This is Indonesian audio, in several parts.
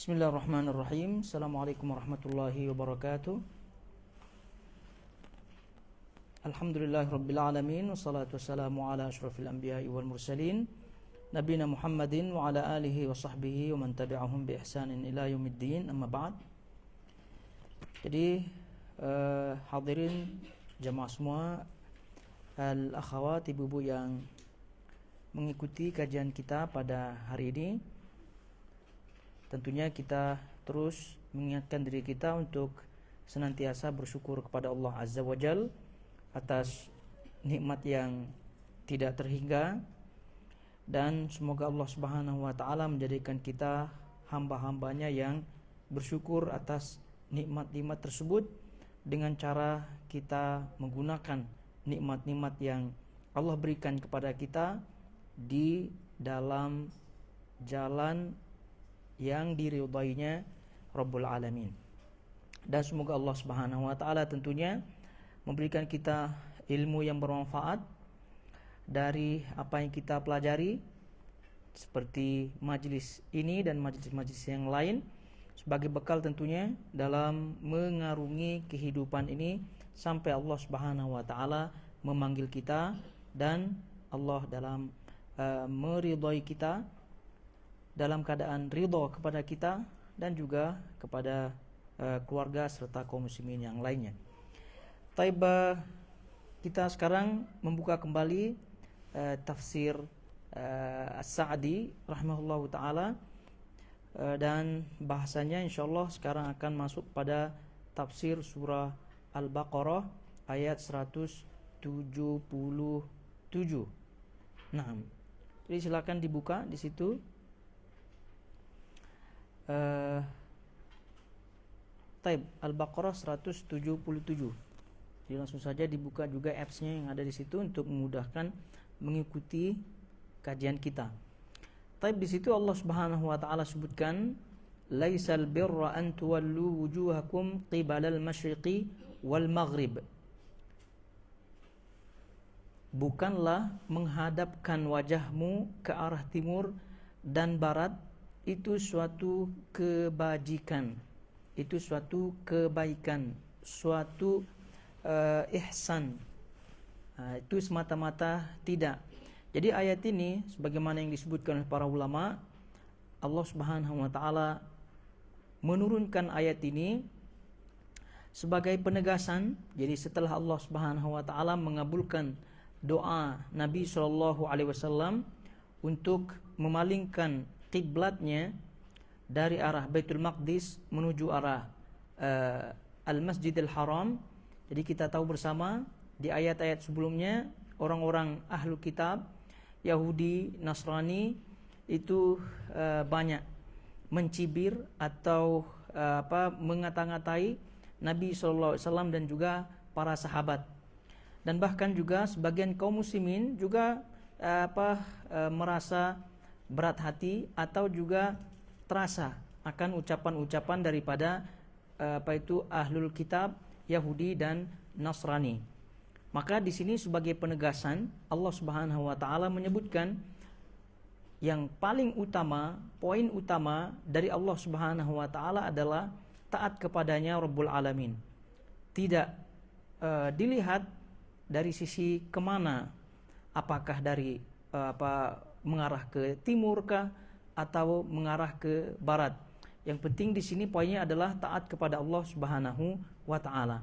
Bismillahirrahmanirrahim. Assalamualaikum warahmatullahi wabarakatuh. Alhamdulillahirabbil alamin wassalatu wassalamu ala asyrafil anbiya'i wal mursalin nabiyina Muhammadin wa ala alihi wa sahbihi wa man tabi'ahum bi ihsanin ila yaumiddin. Amma ba'd. Jadi hadirin jamaah semua, al-akhawat, ibu-ibu yang mengikuti kajian kita pada hari ini, tentunya kita terus mengingatkan diri kita untuk senantiasa bersyukur kepada Allah Azza wa Jal atas nikmat yang tidak terhingga, dan semoga Allah Subhanahu wa Ta'ala menjadikan kita hamba-hambanya yang bersyukur atas nikmat-nikmat tersebut dengan cara kita menggunakan nikmat-nikmat yang Allah berikan kepada kita di dalam jalan yang diridainya Rabbul Alamin. Dan semoga Allah Subhanahu wa Ta'ala tentunya memberikan kita ilmu yang bermanfaat dari apa yang kita pelajari, seperti majlis ini dan majlis-majlis yang lain, sebagai bekal tentunya dalam mengarungi kehidupan ini sampai Allah Subhanahu wa Ta'ala memanggil kita dan Allah dalam meridai kita, dalam keadaan ridha kepada kita dan juga kepada keluarga serta kaum muslimin yang lainnya. Taib, kita sekarang membuka kembali tafsir As-Sa'di rahimahullahu taala, dan bahasanya insyaallah sekarang akan masuk pada tafsir surah Al-Baqarah ayat 177. Nah, jadi silakan dibuka di situ. Taib Al-Baqarah 177. Jadi langsung saja dibuka juga apps-nya yang ada di situ untuk memudahkan mengikuti kajian kita. Taib, di situ Allah Subhanahu wa Ta'ala sebutkan, laisal birra an tuwallu wujuhakum qibalal masyriqi wal maghrib. Bukanlah menghadapkan wajahmu ke arah timur dan barat itu suatu kebajikan, itu suatu kebaikan, suatu ihsan. Itu semata-mata tidak. Jadi ayat ini sebagaimana yang disebutkan oleh para ulama, Allah Subhanahu wa Ta'ala menurunkan ayat ini sebagai penegasan. Jadi setelah Allah Subhanahu wa Ta'ala mengabulkan doa Nabi SAW untuk memalingkan kiblatnya dari arah Baitul Maqdis menuju arah Al-Masjidil Haram. Jadi kita tahu bersama di ayat-ayat sebelumnya, orang-orang ahlu kitab Yahudi, Nasrani itu banyak mencibir atau mengata-ngatai Nabi SAW dan juga para sahabat. Dan bahkan juga sebagian kaum muslimin juga merasa berat hati atau juga terasa akan ucapan-ucapan daripada ahlul kitab Yahudi dan Nasrani. Maka di sini sebagai penegasan, Allah Subhanahu wa Ta'ala menyebutkan yang paling utama, poin utama dari Allah Subhanahu wa Ta'ala adalah taat kepadanya Rabbul Alamin. Tidak dilihat dari sisi kemana, apakah dari mengarah ke timur kah atau mengarah ke barat. Yang penting di sini poinnya adalah taat kepada Allah Subhanahu wa Ta'ala.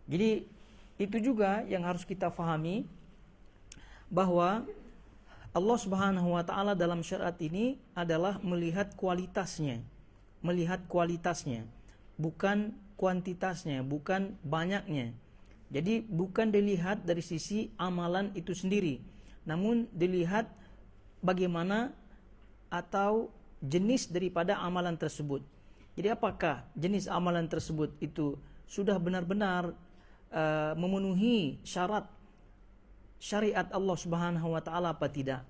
Jadi itu juga yang harus kita fahami, bahwa Allah Subhanahu wa Ta'ala dalam syariat ini adalah melihat kualitasnya, bukan kuantitasnya, bukan banyaknya. Jadi bukan dilihat dari sisi amalan itu sendiri, namun dilihat bagaimana atau jenis daripada amalan tersebut. Jadi apakah jenis amalan tersebut itu sudah benar-benar memenuhi syarat syariat Allah Subhanahu wa Ta'ala apa tidak?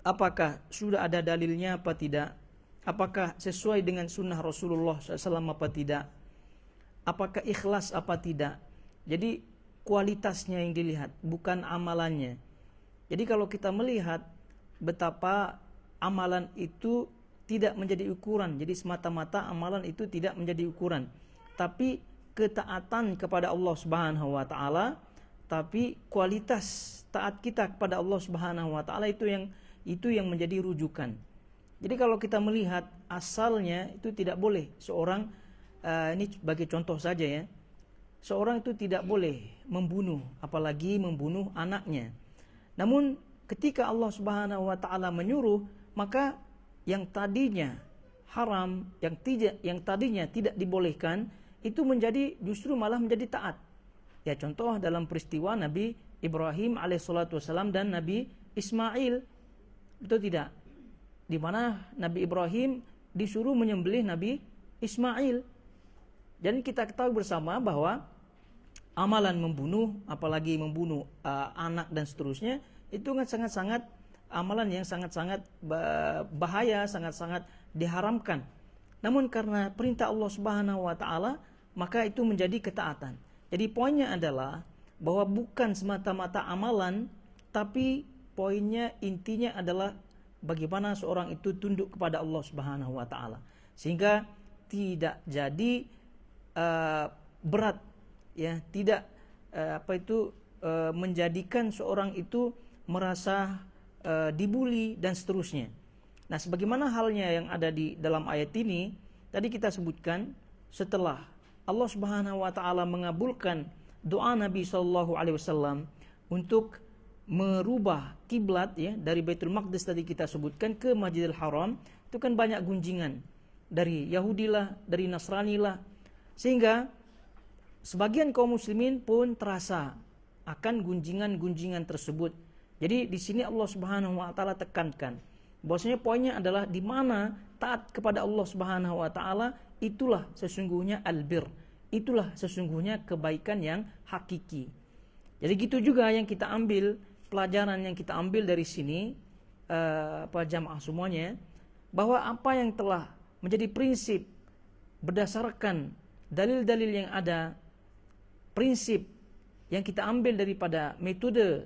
Apakah sudah ada dalilnya apa tidak? Apakah sesuai dengan sunnah Rasulullah SAW apa tidak? Apakah ikhlas apa tidak? Jadi kualitasnya yang dilihat, bukan amalannya. Jadi kalau kita melihat betapa amalan itu tidak menjadi ukuran. Jadi semata-mata amalan itu tidak menjadi ukuran. Tapi ketaatan kepada Allah Subhanahu wa taala, tapi kualitas taat kita kepada Allah Subhanahu wa taala itu yang menjadi rujukan. Jadi kalau kita melihat asalnya itu tidak boleh seorang ini sebagai contoh saja ya. Seorang itu tidak boleh membunuh, apalagi membunuh anaknya. Namun ketika Allah Subhanahu wa taala menyuruh, maka yang tadinya haram, yang tadinya tidak dibolehkan, itu justru malah menjadi taat. Ya, contoh dalam peristiwa Nabi Ibrahim alaihissalam dan Nabi Ismail, betul tidak? Di mana Nabi Ibrahim disuruh menyembelih Nabi Ismail. Dan kita ketahui bersama bahwa amalan membunuh, apalagi membunuh anak dan seterusnya, itu sangat-sangat amalan yang sangat-sangat bahaya, sangat-sangat diharamkan. Namun karena perintah Allah Subhanahu wa taala, maka itu menjadi ketaatan. Jadi poinnya adalah bahwa bukan semata-mata amalan, tapi poinnya, intinya adalah bagaimana seorang itu tunduk kepada Allah Subhanahu wa taala, sehingga tidak jadi berat, ya, tidak menjadikan seorang itu merasa dibuli dan seterusnya. Nah, sebagaimana halnya yang ada di dalam ayat ini, tadi kita sebutkan setelah Allah Subhanahu wa taala mengabulkan doa Nabi sallallahu alaihi wasallam untuk merubah kiblat, ya, dari Baitul Maqdis tadi kita sebutkan ke Masjidil Haram, itu kan banyak gunjingan dari Yahudi lah, dari Nasrani lah, sehingga sebagian kaum muslimin pun terasa akan gunjingan-gunjingan tersebut. Jadi di sini Allah Subhanahu wa taala tekankan bahwasanya poinnya adalah di mana taat kepada Allah Subhanahu wa taala, itulah sesungguhnya albir, itulah sesungguhnya kebaikan yang hakiki. Jadi gitu juga yang kita ambil, pelajaran yang kita ambil dari sini, jamaah semuanya, bahwa apa yang telah menjadi prinsip berdasarkan dalil-dalil yang ada, prinsip yang kita ambil daripada metode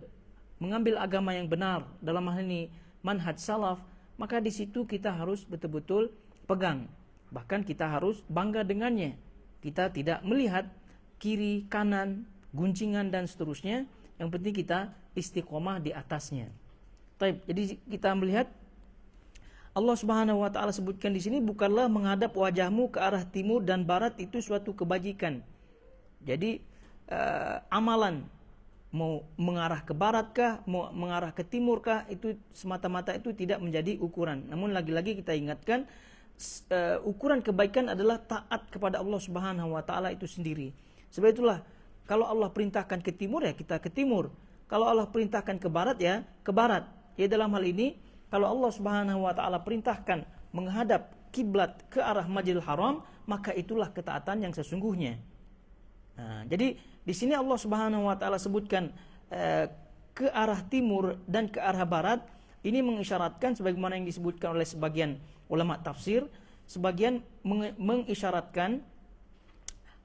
mengambil agama yang benar, dalam hal ini manhaj salaf, maka di situ kita harus betul-betul pegang. Bahkan kita harus bangga dengannya. Kita tidak melihat kiri, kanan, guncingan dan seterusnya. Yang penting kita istiqomah di atasnya. Jadi kita melihat Allah Subhanahu wa taala sebutkan di sini, bukanlah menghadap wajahmu ke arah timur dan barat itu suatu kebajikan. Jadi amalan mau mengarah ke baratkah, mau mengarah ke timurkah, itu semata-mata itu tidak menjadi ukuran. Namun lagi-lagi kita ingatkan, ukuran kebaikan adalah taat kepada Allah Subhanahu wa taala itu sendiri. Sebab itulah kalau Allah perintahkan ke timur, ya kita ke timur. Kalau Allah perintahkan ke barat, ya ke barat. Ya, dalam hal ini kalau Allah Subhanahu wa taala perintahkan menghadap kiblat ke arah Masjidil Haram, maka itulah ketaatan yang sesungguhnya. Nah, jadi di sini Allah Subhanahu wa taala sebutkan ke arah timur dan ke arah barat, ini mengisyaratkan sebagaimana yang disebutkan oleh sebagian ulama tafsir, sebagian mengisyaratkan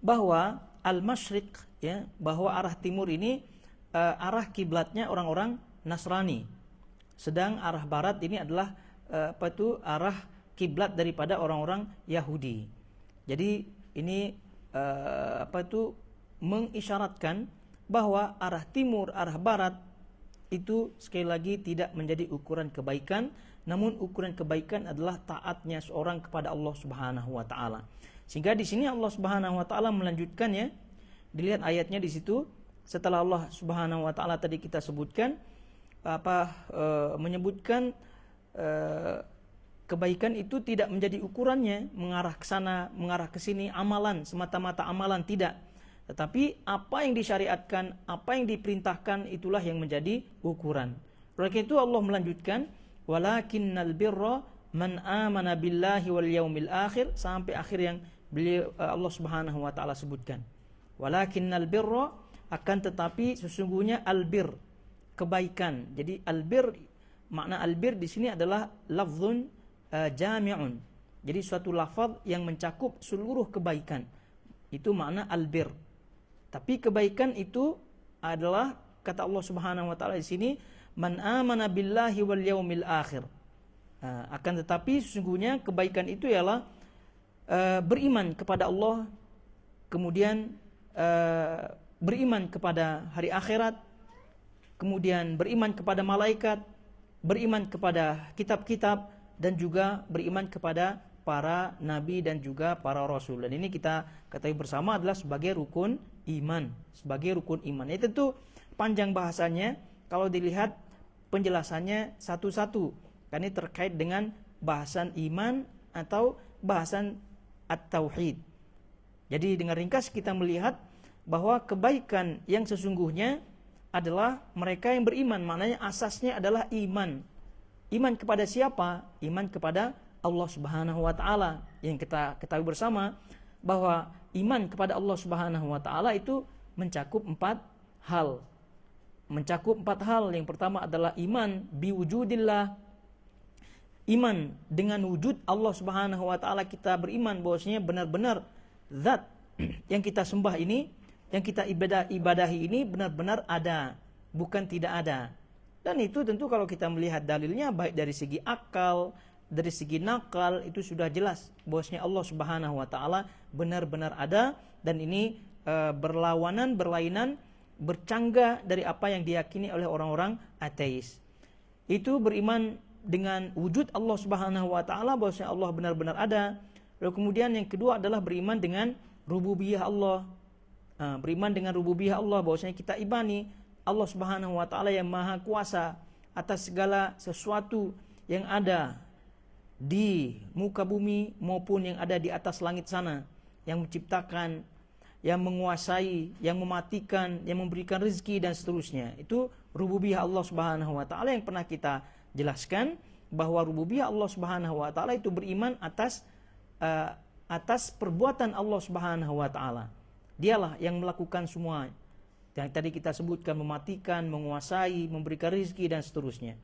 bahwa al-masyriq, ya, bahwa arah timur ini arah kiblatnya orang-orang Nasrani. Sedang arah barat ini adalah arah kiblat daripada orang-orang Yahudi. Jadi ini mengisyaratkan bahwa arah timur, arah barat itu sekali lagi tidak menjadi ukuran kebaikan, namun ukuran kebaikan adalah taatnya seorang kepada Allah Subhanahu wa taala. Sehingga di sini Allah Subhanahu wa taala melanjutkannya. Dilihat ayatnya di situ, setelah Allah Subhanahu wa taala tadi kita sebutkan menyebutkan kebaikan itu tidak menjadi ukurannya mengarah ke sana, mengarah ke sini, amalan, semata-mata amalan tidak. Tetapi apa yang disyariatkan, apa yang diperintahkan, itulah yang menjadi ukuran. Oleh karena itu Allah melanjutkan, walakinnal birra man amana billahi wal yaumil akhir, sampai akhir yang Allah Subhanahu wa taala sebutkan. Walakinnal birra, akan tetapi sesungguhnya albir, kebaikan. Jadi albir, makna albir di sini adalah lafzun jami'un. Jadi suatu lafaz yang mencakup seluruh kebaikan. Itu makna albir. Tapi kebaikan itu adalah, kata Allah Subhanahu wa taala di sini, man amana billahi wal yaumil akhir. Akan tetapi sesungguhnya kebaikan itu ialah beriman kepada Allah, kemudian beriman kepada hari akhirat, kemudian beriman kepada malaikat, beriman kepada kitab-kitab, dan juga beriman kepada para nabi dan juga para rasul. Dan ini kita ketahui bersama adalah sebagai rukun iman, sebagai rukun iman. Itu tentu panjang bahasanya kalau dilihat penjelasannya satu-satu, karena ini terkait dengan bahasan iman atau bahasan at-tauhid. Jadi dengan ringkas kita melihat bahwa kebaikan yang sesungguhnya adalah mereka yang beriman, maknanya asasnya adalah iman. Iman kepada siapa? Iman kepada Allah Subhanahu wa taala. Yang kita ketahui bersama bahwa iman kepada Allah Subhanahu wa taala itu mencakup 4 hal. Mencakup 4 hal. Yang pertama adalah iman biwujudillah. Iman dengan wujud Allah Subhanahu wa taala, kita beriman bahwasanya benar-benar zat yang kita sembah ini, yang kita ibadahi ini benar-benar ada, bukan tidak ada. Dan itu tentu kalau kita melihat dalilnya baik dari segi akal, dari segi nakal, itu sudah jelas bahwasanya Allah Subhanahu wa taala benar-benar ada, dan ini berlainan, bercanggah dari apa yang diyakini oleh orang-orang ateis. Itu beriman dengan wujud Allah Subhanahu wa taala, bahwasanya Allah benar-benar ada. Lalu kemudian yang kedua adalah beriman dengan rububiyah Allah. Beriman dengan rububiyah Allah, bahwasanya kita imani Allah Subhanahu wa taala yang maha kuasa atas segala sesuatu yang ada di muka bumi maupun yang ada di atas langit sana, yang menciptakan, yang menguasai, yang mematikan, yang memberikan rezeki dan seterusnya. Itu rububiyah Allah Subhanahu wa taala yang pernah kita jelaskan, bahwa rububiyah Allah Subhanahu wa taala itu beriman atas perbuatan Allah Subhanahu wa taala. Dialah yang melakukan semua yang tadi kita sebutkan, mematikan, menguasai, memberikan rezeki dan seterusnya.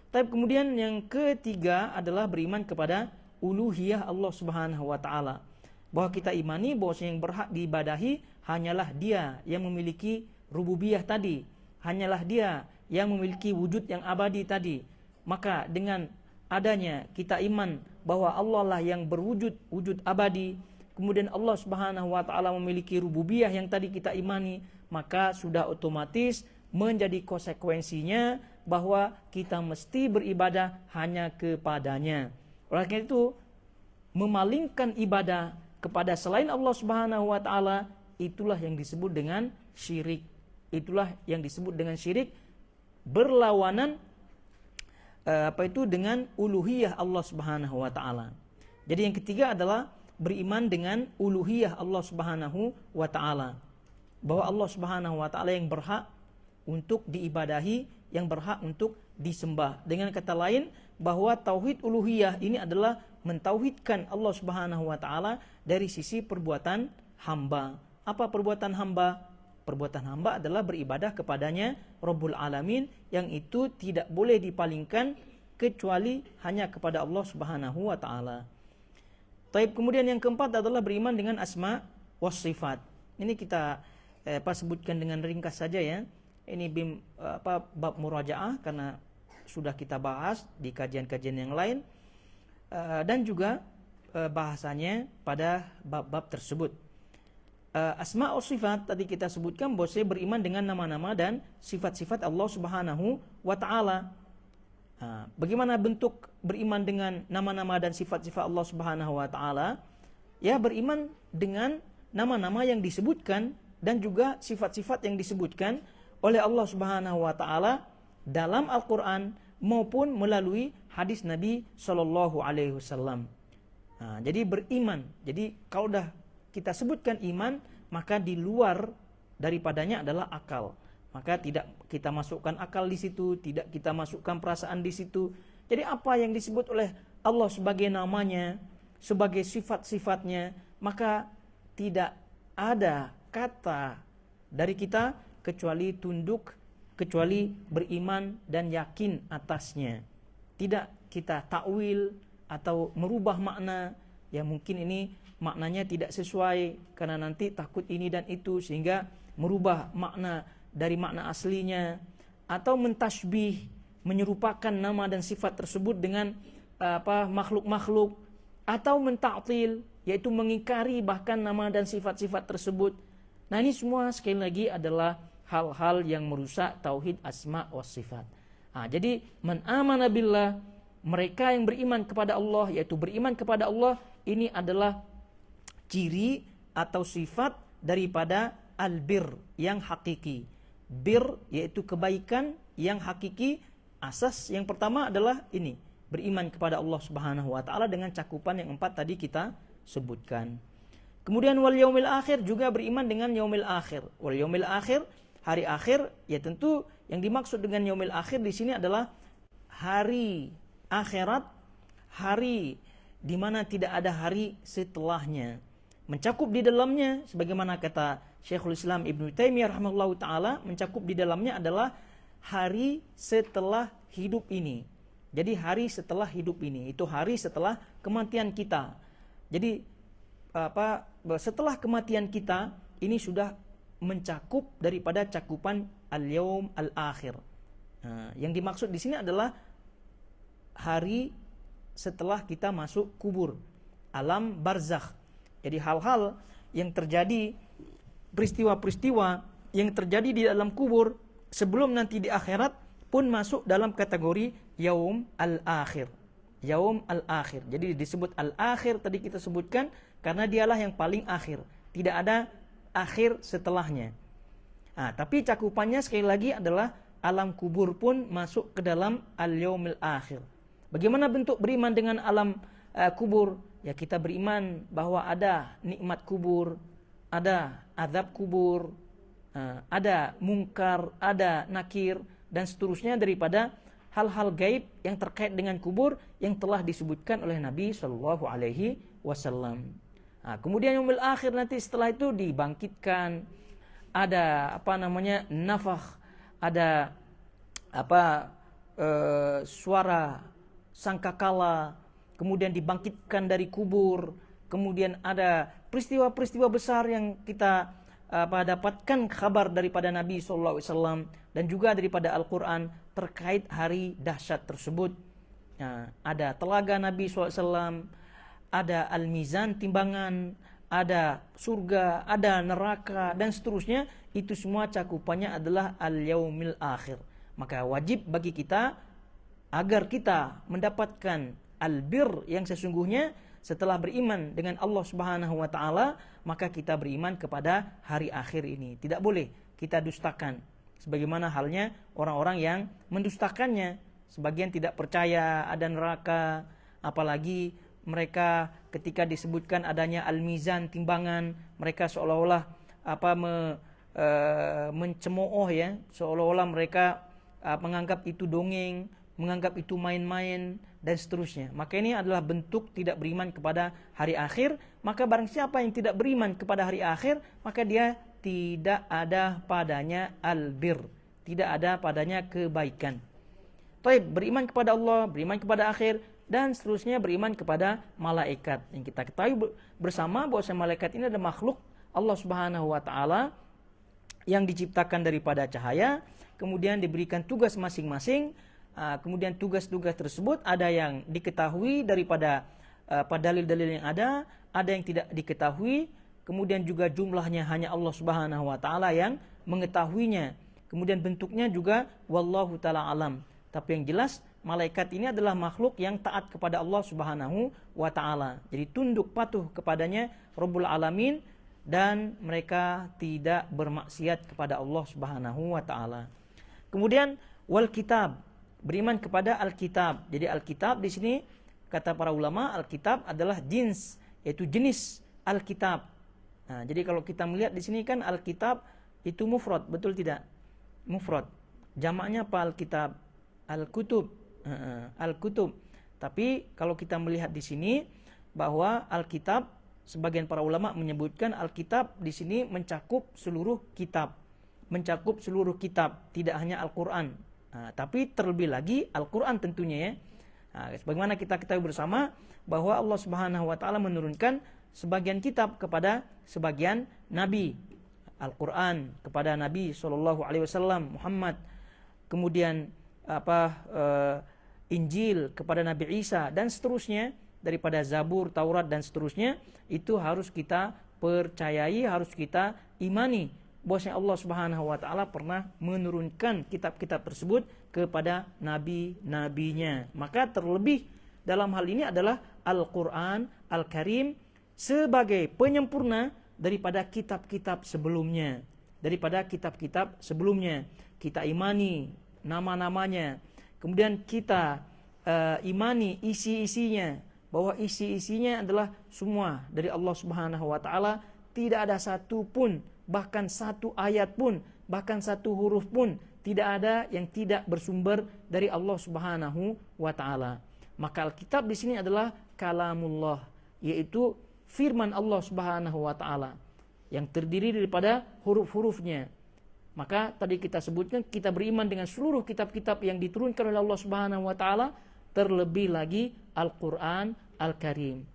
Tapi kemudian yang ketiga adalah beriman kepada uluhiyah Allah Subhanahu wa taala. Bahwa kita imani bahwa yang berhak diibadahi hanyalah Dia yang memiliki rububiyah tadi, hanyalah Dia yang memiliki wujud yang abadi tadi. Maka dengan adanya kita iman bahwa Allah lah yang berwujud, wujud abadi, kemudian Allah Subhanahu wa taala memiliki rububiyah yang tadi kita imani, maka sudah otomatis menjadi konsekuensinya bahwa kita mesti beribadah hanya kepadanya. Oleh karena itu, memalingkan ibadah kepada selain Allah Subhanahu wa taala, itulah yang disebut dengan syirik. Itulah yang disebut dengan syirik, berlawanan dengan uluhiyah Allah Subhanahu wa taala. Jadi yang ketiga adalah beriman dengan uluhiyah Allah Subhanahu wa taala. Bahwa Allah Subhanahu wa taala yang berhak untuk diibadahi, yang berhak untuk disembah. Dengan kata lain, bahwa tauhid uluhiyah ini adalah mentauhidkan Allah Subhanahu wa taala dari sisi perbuatan hamba. Apa perbuatan hamba? Perbuatan hamba adalah beribadah kepadanya Rabbul Alamin, yang itu tidak boleh dipalingkan kecuali hanya kepada Allah Subhanahu wa taala. Taib, kemudian yang keempat adalah beriman dengan asma was sifat. Ini kita sebutkan dengan ringkas saja ya. Ini bab murajaah karena sudah kita bahas di kajian-kajian yang lain, dan juga bahasanya pada bab-bab tersebut. Asma wa sifat tadi kita sebutkan bahwa saya beriman dengan nama-nama dan sifat-sifat Allah Subhanahu wa taala. Bagaimana bentuk beriman dengan nama-nama dan sifat-sifat Allah Subhanahu wa taala? Ya, beriman dengan nama-nama yang disebutkan dan juga sifat-sifat yang disebutkan oleh Allah Subhanahu wa taala dalam Al-Qur'an maupun melalui hadis Nabi sallallahu alaihi wasallam. Jadi beriman. Jadi kalau dah kita sebutkan iman, maka di luar daripadanya adalah akal. Maka tidak kita masukkan akal di situ, tidak kita masukkan perasaan di situ. Jadi apa yang disebut oleh Allah sebagai namanya, sebagai sifat-sifatnya, maka tidak ada kata dari kita kecuali tunduk, kecuali beriman dan yakin atasnya. Tidak kita takwil atau merubah makna yang mungkin ini maknanya tidak sesuai karena nanti takut ini dan itu, sehingga merubah makna dari makna aslinya, atau mentasbih, menyerupakan nama dan sifat tersebut dengan makhluk-makhluk, atau mentaktil, yaitu mengingkari bahkan nama dan sifat-sifat tersebut. Nah, ini semua sekali lagi adalah hal-hal yang merusak tauhid asma wa sifat. Jadi man amana billah, mereka yang beriman kepada Allah, yaitu beriman kepada Allah, ini adalah ciri atau sifat daripada albir yang hakiki. Bir yaitu kebaikan yang hakiki. Asas yang pertama adalah ini, beriman kepada Allah Subhanahu wa taala dengan cakupan yang 4 tadi kita sebutkan. Kemudian wal yaumil akhir, juga beriman dengan yaumil akhir. Wal yaumil akhir, hari akhir, ya tentu yang dimaksud dengan yaumil akhir di sini adalah hari akhirat, hari di mana tidak ada hari setelahnya. Mencakup di dalamnya, sebagaimana kata Syekhul Islam Ibnu Taimiyah rahimahullahu taala, mencakup di dalamnya adalah hari setelah hidup ini. Jadi hari setelah hidup ini, itu hari setelah kematian kita. Jadi setelah kematian kita ini sudah mencakup daripada cakupan al-yaum al-akhir. Yang dimaksud di sini adalah hari setelah kita masuk kubur, alam barzakh. Jadi hal-hal yang terjadi, peristiwa-peristiwa yang terjadi di dalam kubur sebelum nanti di akhirat pun masuk dalam kategori yaum al-akhir. Yaum al-akhir. Jadi disebut al-akhir tadi kita sebutkan karena dialah yang paling akhir. Tidak ada akhir setelahnya. Tapi cakupannya sekali lagi adalah alam kubur pun masuk ke dalam al-yaumil akhir. Bagaimana bentuk beriman dengan alam kubur? Ya, kita beriman bahwa ada nikmat kubur, ada azab kubur, ada mungkar, ada nakir, dan seterusnya daripada hal-hal gaib yang terkait dengan kubur yang telah disebutkan oleh Nabi Shallallahu Alaihi Wasallam. Kemudian yaumil akhir nanti setelah itu dibangkitkan, ada nafakh, ada suara sangkakala, kemudian dibangkitkan dari kubur, kemudian ada peristiwa-peristiwa besar yang kita dapatkan kabar daripada Nabi SAW dan juga daripada Al-Quran terkait hari dahsyat tersebut. Ada telaga Nabi SAW, ada al-mizan timbangan, ada surga, ada neraka, dan seterusnya. Itu semua cakupannya adalah al-yaumil akhir. Maka wajib bagi kita agar kita mendapatkan albir yang sesungguhnya setelah beriman dengan Allah Subhanahu wa taala, maka kita beriman kepada hari akhir ini. Tidak boleh kita dustakan sebagaimana halnya orang-orang yang mendustakannya. Sebagian tidak percaya ada neraka, apalagi mereka ketika disebutkan adanya al-mizan timbangan, mereka seolah-olah mencemooh ya, seolah-olah mereka menganggap itu dongeng, menganggap itu main-main, dan seterusnya. Maka ini adalah bentuk tidak beriman kepada hari akhir. Maka barang siapa yang tidak beriman kepada hari akhir, maka dia tidak ada padanya albir, tidak ada padanya kebaikan. Taib, beriman kepada Allah, beriman kepada akhir, dan seterusnya beriman kepada malaikat. Yang kita ketahui bersama bahwa malaikat ini adalah makhluk Allah Subhanahu wa taala yang diciptakan daripada cahaya, kemudian diberikan tugas masing-masing. Kemudian tugas-tugas tersebut ada yang diketahui daripada dalil-dalil yang ada yang tidak diketahui, kemudian juga jumlahnya hanya Allah Subhanahu wa taala yang mengetahuinya. Kemudian bentuknya juga wallahu taala alam. Tapi yang jelas malaikat ini adalah makhluk yang taat kepada Allah Subhanahu wa taala. Jadi tunduk patuh kepadanya Rabbul Alamin, dan mereka tidak bermaksiat kepada Allah Subhanahu wa taala. Kemudian wal kitab, beriman kepada Alkitab. Jadi Alkitab di sini kata para ulama, Alkitab adalah jins, yaitu jenis Alkitab. Jadi kalau kita melihat di sini kan Alkitab itu mufrad, betul tidak? Mufrad. Jamaknya apa Alkitab? Al-kutub. Al-kutub. Tapi kalau kita melihat di sini bahwa Alkitab, sebagian para ulama menyebutkan Alkitab di sini mencakup seluruh kitab. Mencakup seluruh kitab, tidak hanya Al-Qur'an. Tapi terlebih lagi Al-Quran tentunya ya. Sebagaimana kita ketahui bersama bahwa Allah Subhanahu wa taala menurunkan sebagian kitab kepada sebagian nabi. Al-Quran kepada Nabi SAW Muhammad. Kemudian Injil kepada Nabi Isa dan seterusnya, daripada Zabur, Taurat dan seterusnya, itu harus kita percayai, harus kita imani bahwasanya Allah Subhanahu wa taala pernah menurunkan kitab-kitab tersebut kepada nabi-nabinya. Maka terlebih dalam hal ini adalah Al-Qur'an Al-Karim sebagai penyempurna daripada kitab-kitab sebelumnya. Kita imani nama-namanya. Kemudian kita imani isi-isinya, bahwa isi-isinya adalah semua dari Allah Subhanahu wa taala, tidak ada satu pun, bahkan satu ayat pun, bahkan satu huruf pun tidak ada yang tidak bersumber dari Allah Subhanahu wa taala. Maka Alkitab di sini adalah kalamullah, yaitu firman Allah Subhanahu wa taala yang terdiri daripada huruf-hurufnya. Maka tadi kita sebutkan kita beriman dengan seluruh kitab-kitab yang diturunkan oleh Allah Subhanahu wa taala, terlebih lagi Al-Qur'an Al-Karim.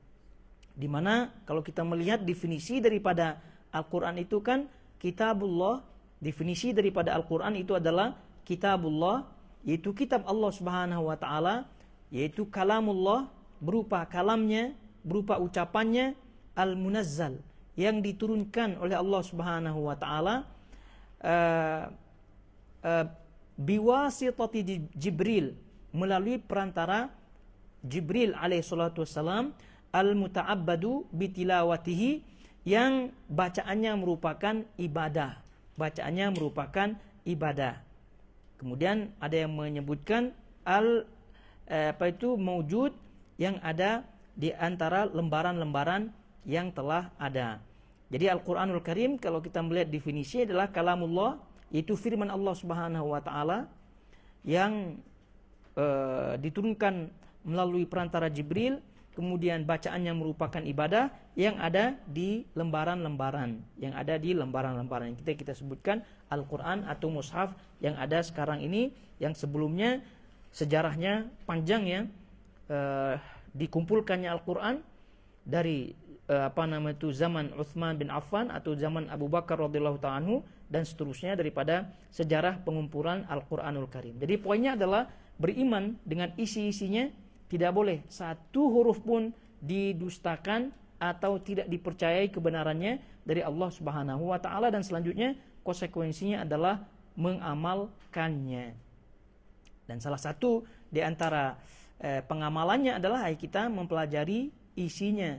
Di mana kalau kita melihat definisi daripada Al-Qur'an itu kan kitabullah, definisi daripada Al-Qur'an itu adalah kitabullah, yaitu kitab Allah Subhanahu wa taala, yaitu kalamullah, berupa kalamnya, berupa ucapannya, al-munazzal, yang diturunkan oleh Allah Subhanahu wa taala biwasitati Jibril, melalui perantara Jibril alaihi salatu wassalam, al-muta'abbadu bitilawatihi, yang bacaannya merupakan ibadah. Kemudian ada yang menyebutkan maujud, yang ada di antara lembaran-lembaran yang telah ada. Jadi Al-Qur'anul Karim kalau kita melihat definisi adalah kalamullah, yaitu firman Allah Subhanahu wa taala yang diturunkan melalui perantara Jibril, kemudian bacaannya merupakan ibadah yang ada di lembaran-lembaran, yang kita sebutkan Al-Qur'an atau mushaf yang ada sekarang ini, yang sebelumnya sejarahnya panjang ya, dikumpulkannya Al-Qur'an dari zaman Utsman bin Affan atau zaman Abu Bakar radhiyallahu ta'ala anhu dan seterusnya, daripada sejarah pengumpulan Al-Qur'anul Karim. Jadi poinnya adalah beriman dengan isi-isinya, tidak boleh satu huruf pun didustakan atau tidak dipercayai kebenarannya dari Allah Subhanahu wa taala, dan selanjutnya konsekuensinya adalah mengamalkannya. Dan salah satu di antara pengamalannya adalah kita mempelajari isinya.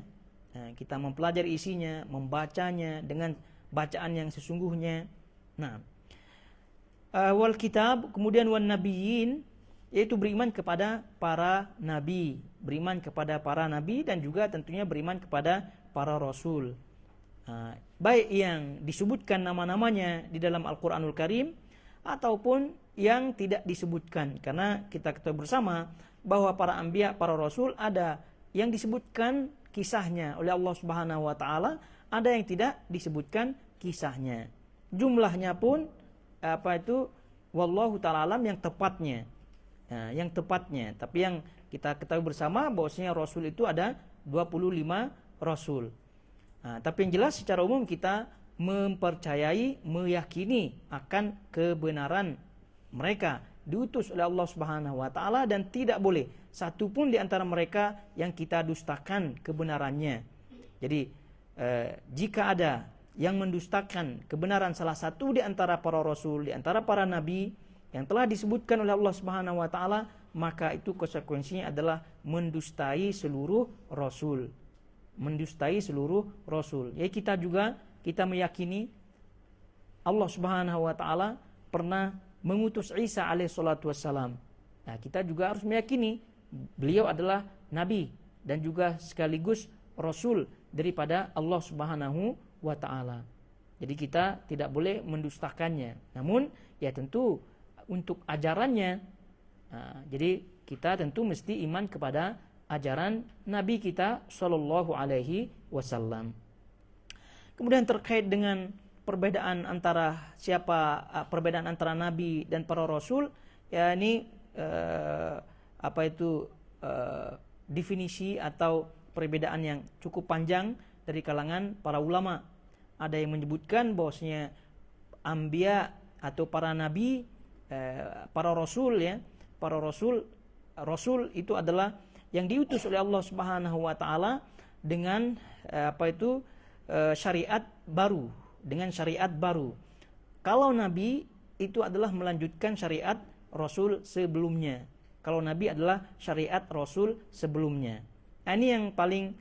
Kita mempelajari isinya, membacanya dengan bacaan yang sesungguhnya. Wal kitab, kemudian wan nabiyyin, yaitu beriman kepada para nabi, dan juga tentunya beriman kepada para rasul. Baik yang disebutkan nama-namanya di dalam Al-Qur'anul Karim ataupun yang tidak disebutkan, karena kita ketahui bersama bahwa para anbiya, para rasul, ada yang disebutkan kisahnya oleh Allah Subhanahu wa taala, ada yang tidak disebutkan kisahnya. Jumlahnya pun wallahu taala alam yang tepatnya. Tapi yang kita ketahui bersama bahwasanya rasul itu ada 25 rasul. Tapi yang jelas secara umum kita mempercayai, meyakini akan kebenaran mereka diutus oleh Allah Subhanahu wa taala, dan tidak boleh satu pun di antara mereka yang kita dustakan kebenarannya. Jadi jika ada yang mendustakan kebenaran salah satu di antara para rasul, di antara para nabi yang telah disebutkan oleh Allah Subhanahu wa taala, maka itu konsekuensinya adalah mendustai seluruh rasul. Ya, kita meyakini Allah Subhanahu wa taala pernah mengutus Isa alaihissalatu wassalam. Kita juga harus meyakini beliau adalah nabi dan juga sekaligus rasul daripada Allah Subhanahu wa taala. Jadi kita tidak boleh mendustakannya. Namun ya tentu untuk ajarannya, jadi kita tentu mesti iman kepada ajaran Nabi kita Shallallahu Alaihi Wasallam. Kemudian terkait dengan perbedaan antara Nabi dan para Rasul, ya ini definisi atau perbedaan yang cukup panjang dari kalangan para ulama. Ada yang menyebutkan bahwasanya Anbiya atau para Nabi, para Rasul Rasul itu adalah yang diutus oleh Allah Subhanahu wa taala dengan syariat baru, dengan syariat baru. Kalau nabi itu adalah melanjutkan syariat Rasul sebelumnya. Kalau nabi adalah syariat Rasul sebelumnya. Nah, ini yang paling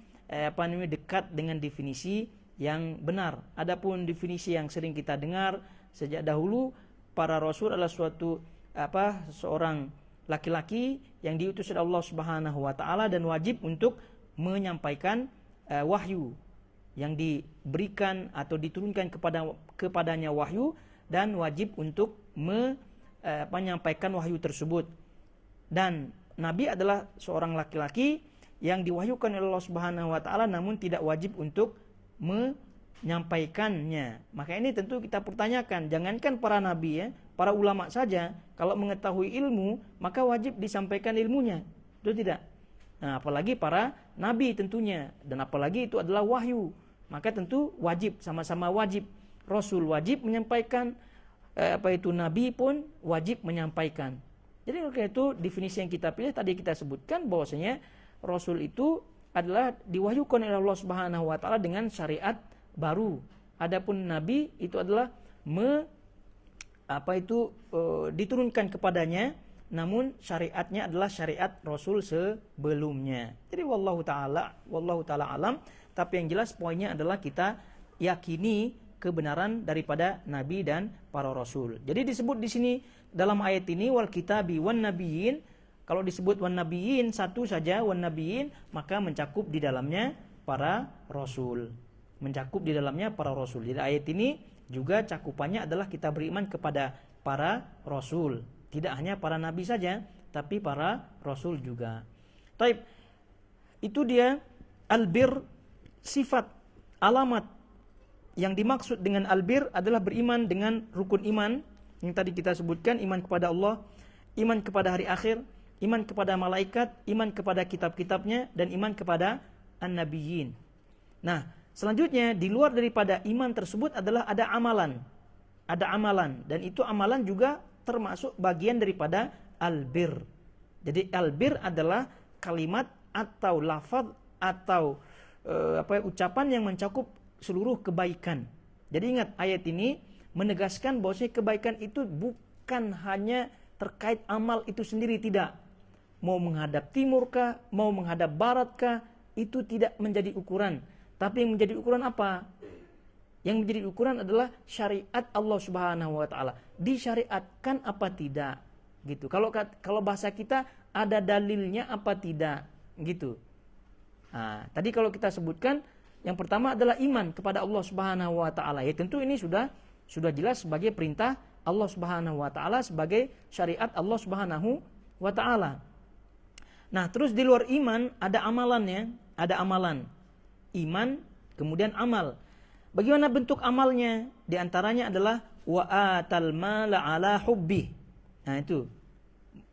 dekat dengan definisi yang benar. Adapun definisi yang sering kita dengar sejak dahulu, para rasul adalah seorang laki-laki yang diutus oleh Allah Subhanahu wa taala dan wajib untuk menyampaikan wahyu yang diberikan atau diturunkan kepadanya wahyu, dan wajib untuk menyampaikan wahyu tersebut. Dan nabi adalah seorang laki-laki yang diwahyukan oleh Allah Subhanahu wa taala namun tidak wajib untuk menyampaikannya. Maka ini tentu kita pertanyakan, jangankan para nabi ya, para ulama saja kalau mengetahui ilmu maka wajib disampaikan ilmunya. Itu tidak. Nah, apalagi para nabi tentunya, dan apalagi itu adalah wahyu. Maka tentu wajib, sama-sama wajib. Rasul wajib menyampaikan, nabi pun wajib menyampaikan. Jadi oleh itu definisi yang kita pilih tadi kita sebutkan bahwasanya Rasul itu adalah diwahyukan oleh Allah Subhanahu wa taala dengan syariat baru. Adapun nabi itu adalah diturunkan kepadanya namun syariatnya adalah syariat Rasul sebelumnya. Jadi wallahu taala alam, tapi yang jelas poinnya adalah kita yakini kebenaran daripada nabi dan para rasul. Jadi disebut di sini dalam ayat ini wal kitabi wan nabiyyin. Kalau disebut wan nabiyyin satu saja wan nabiyyin, maka mencakup di dalamnya para rasul. Mencakup di dalamnya para rasul. Jadi ayat ini juga cakupannya adalah kita beriman kepada para rasul. Tidak hanya para nabi saja, tapi para rasul juga. Taib. Itu dia albir, sifat, alamat. Yang dimaksud dengan albir adalah beriman dengan rukun iman yang tadi kita sebutkan, iman kepada Allah, iman kepada hari akhir, iman kepada malaikat, iman kepada kitab-kitabnya, dan iman kepada an-nabiyyin. Nah, selanjutnya di luar daripada iman tersebut adalah ada amalan. Ada amalan, dan itu amalan juga termasuk bagian daripada albir. Jadi albir adalah kalimat atau lafaz atau ucapan yang mencakup seluruh kebaikan. Jadi ingat, ayat ini menegaskan bahwasanya kebaikan itu bukan hanya terkait amal itu sendiri, tidak. Mau menghadap timurkah, mau menghadap baratkah, itu tidak menjadi ukuran. Tapi yang menjadi ukuran apa? Yang menjadi ukuran adalah syariat Allah Subhanahu wa taala. Disyariatkan apa tidak? Gitu. Kalau bahasa kita, ada dalilnya apa tidak? Gitu. Nah, tadi kalau kita sebutkan yang pertama adalah iman kepada Allah Subhanahu wa taala. Ya tentu ini sudah jelas sebagai perintah Allah Subhanahu wa taala, sebagai syariat Allah Subhanahu wa taala. Nah, terus di luar iman ada amalannya, ada amalan. Iman kemudian amal. Bagaimana bentuk amalnya? Di antaranya adalah wa atal mala ala hubbi. Nah, itu.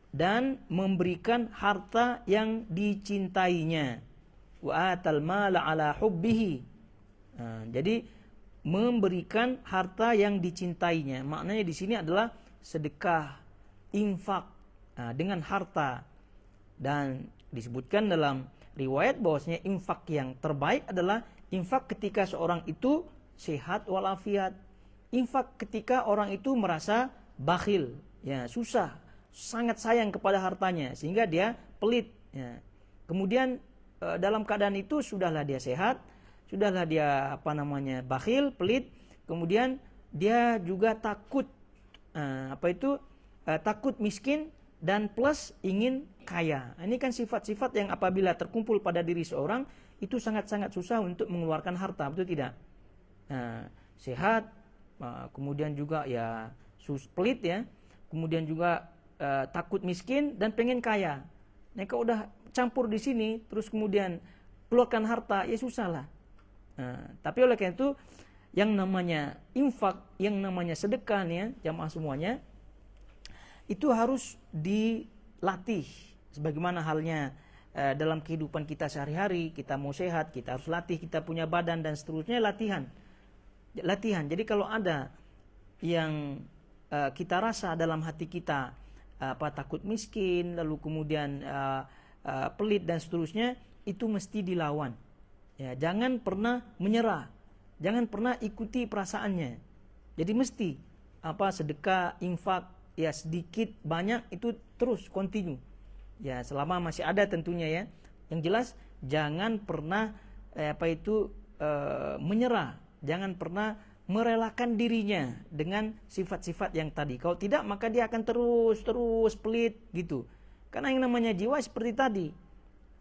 Dan memberikan harta yang dicintainya. Wa atal mala ala hubbihi. Nah, jadi memberikan harta yang dicintainya. Maknanya di sini adalah sedekah, infak dengan harta. Dan disebutkan dalam riwayat bahwasanya infak yang terbaik adalah infak ketika seorang itu sehat walafiat. Infak ketika orang itu merasa bakhil, ya, susah, sangat sayang kepada hartanya sehingga dia pelit, ya. Kemudian dalam keadaan itu sudahlah dia sehat, sudahlah dia bakhil, pelit, kemudian dia juga takut takut miskin dan plus ingin kaya. Ini kan sifat-sifat yang apabila terkumpul pada diri seorang itu sangat-sangat susah untuk mengeluarkan harta, betul tidak? Sehat, kemudian juga ya pelit, ya, kemudian juga takut miskin dan pengen kaya. Nah, kalau udah campur di sini terus kemudian keluarkan harta, ya susah lah. Tapi oleh karena itu yang namanya infak, yang namanya sedekah nih, jamaah semuanya, itu harus dilatih. Sebagaimana halnya dalam kehidupan kita sehari-hari, kita mau sehat, kita harus latih, kita punya badan dan seterusnya, latihan. Jadi kalau ada yang kita rasa dalam hati kita takut miskin, lalu kemudian pelit dan seterusnya, itu mesti dilawan. Ya, jangan pernah menyerah, jangan pernah ikuti perasaannya. Jadi mesti sedekah, infak, ya sedikit banyak itu terus continue. Ya, selama masih ada tentunya ya. Yang jelas jangan pernah menyerah, jangan pernah merelakan dirinya dengan sifat-sifat yang tadi. Kalau tidak, maka dia akan terus pelit gitu. Karena yang namanya jiwa seperti tadi.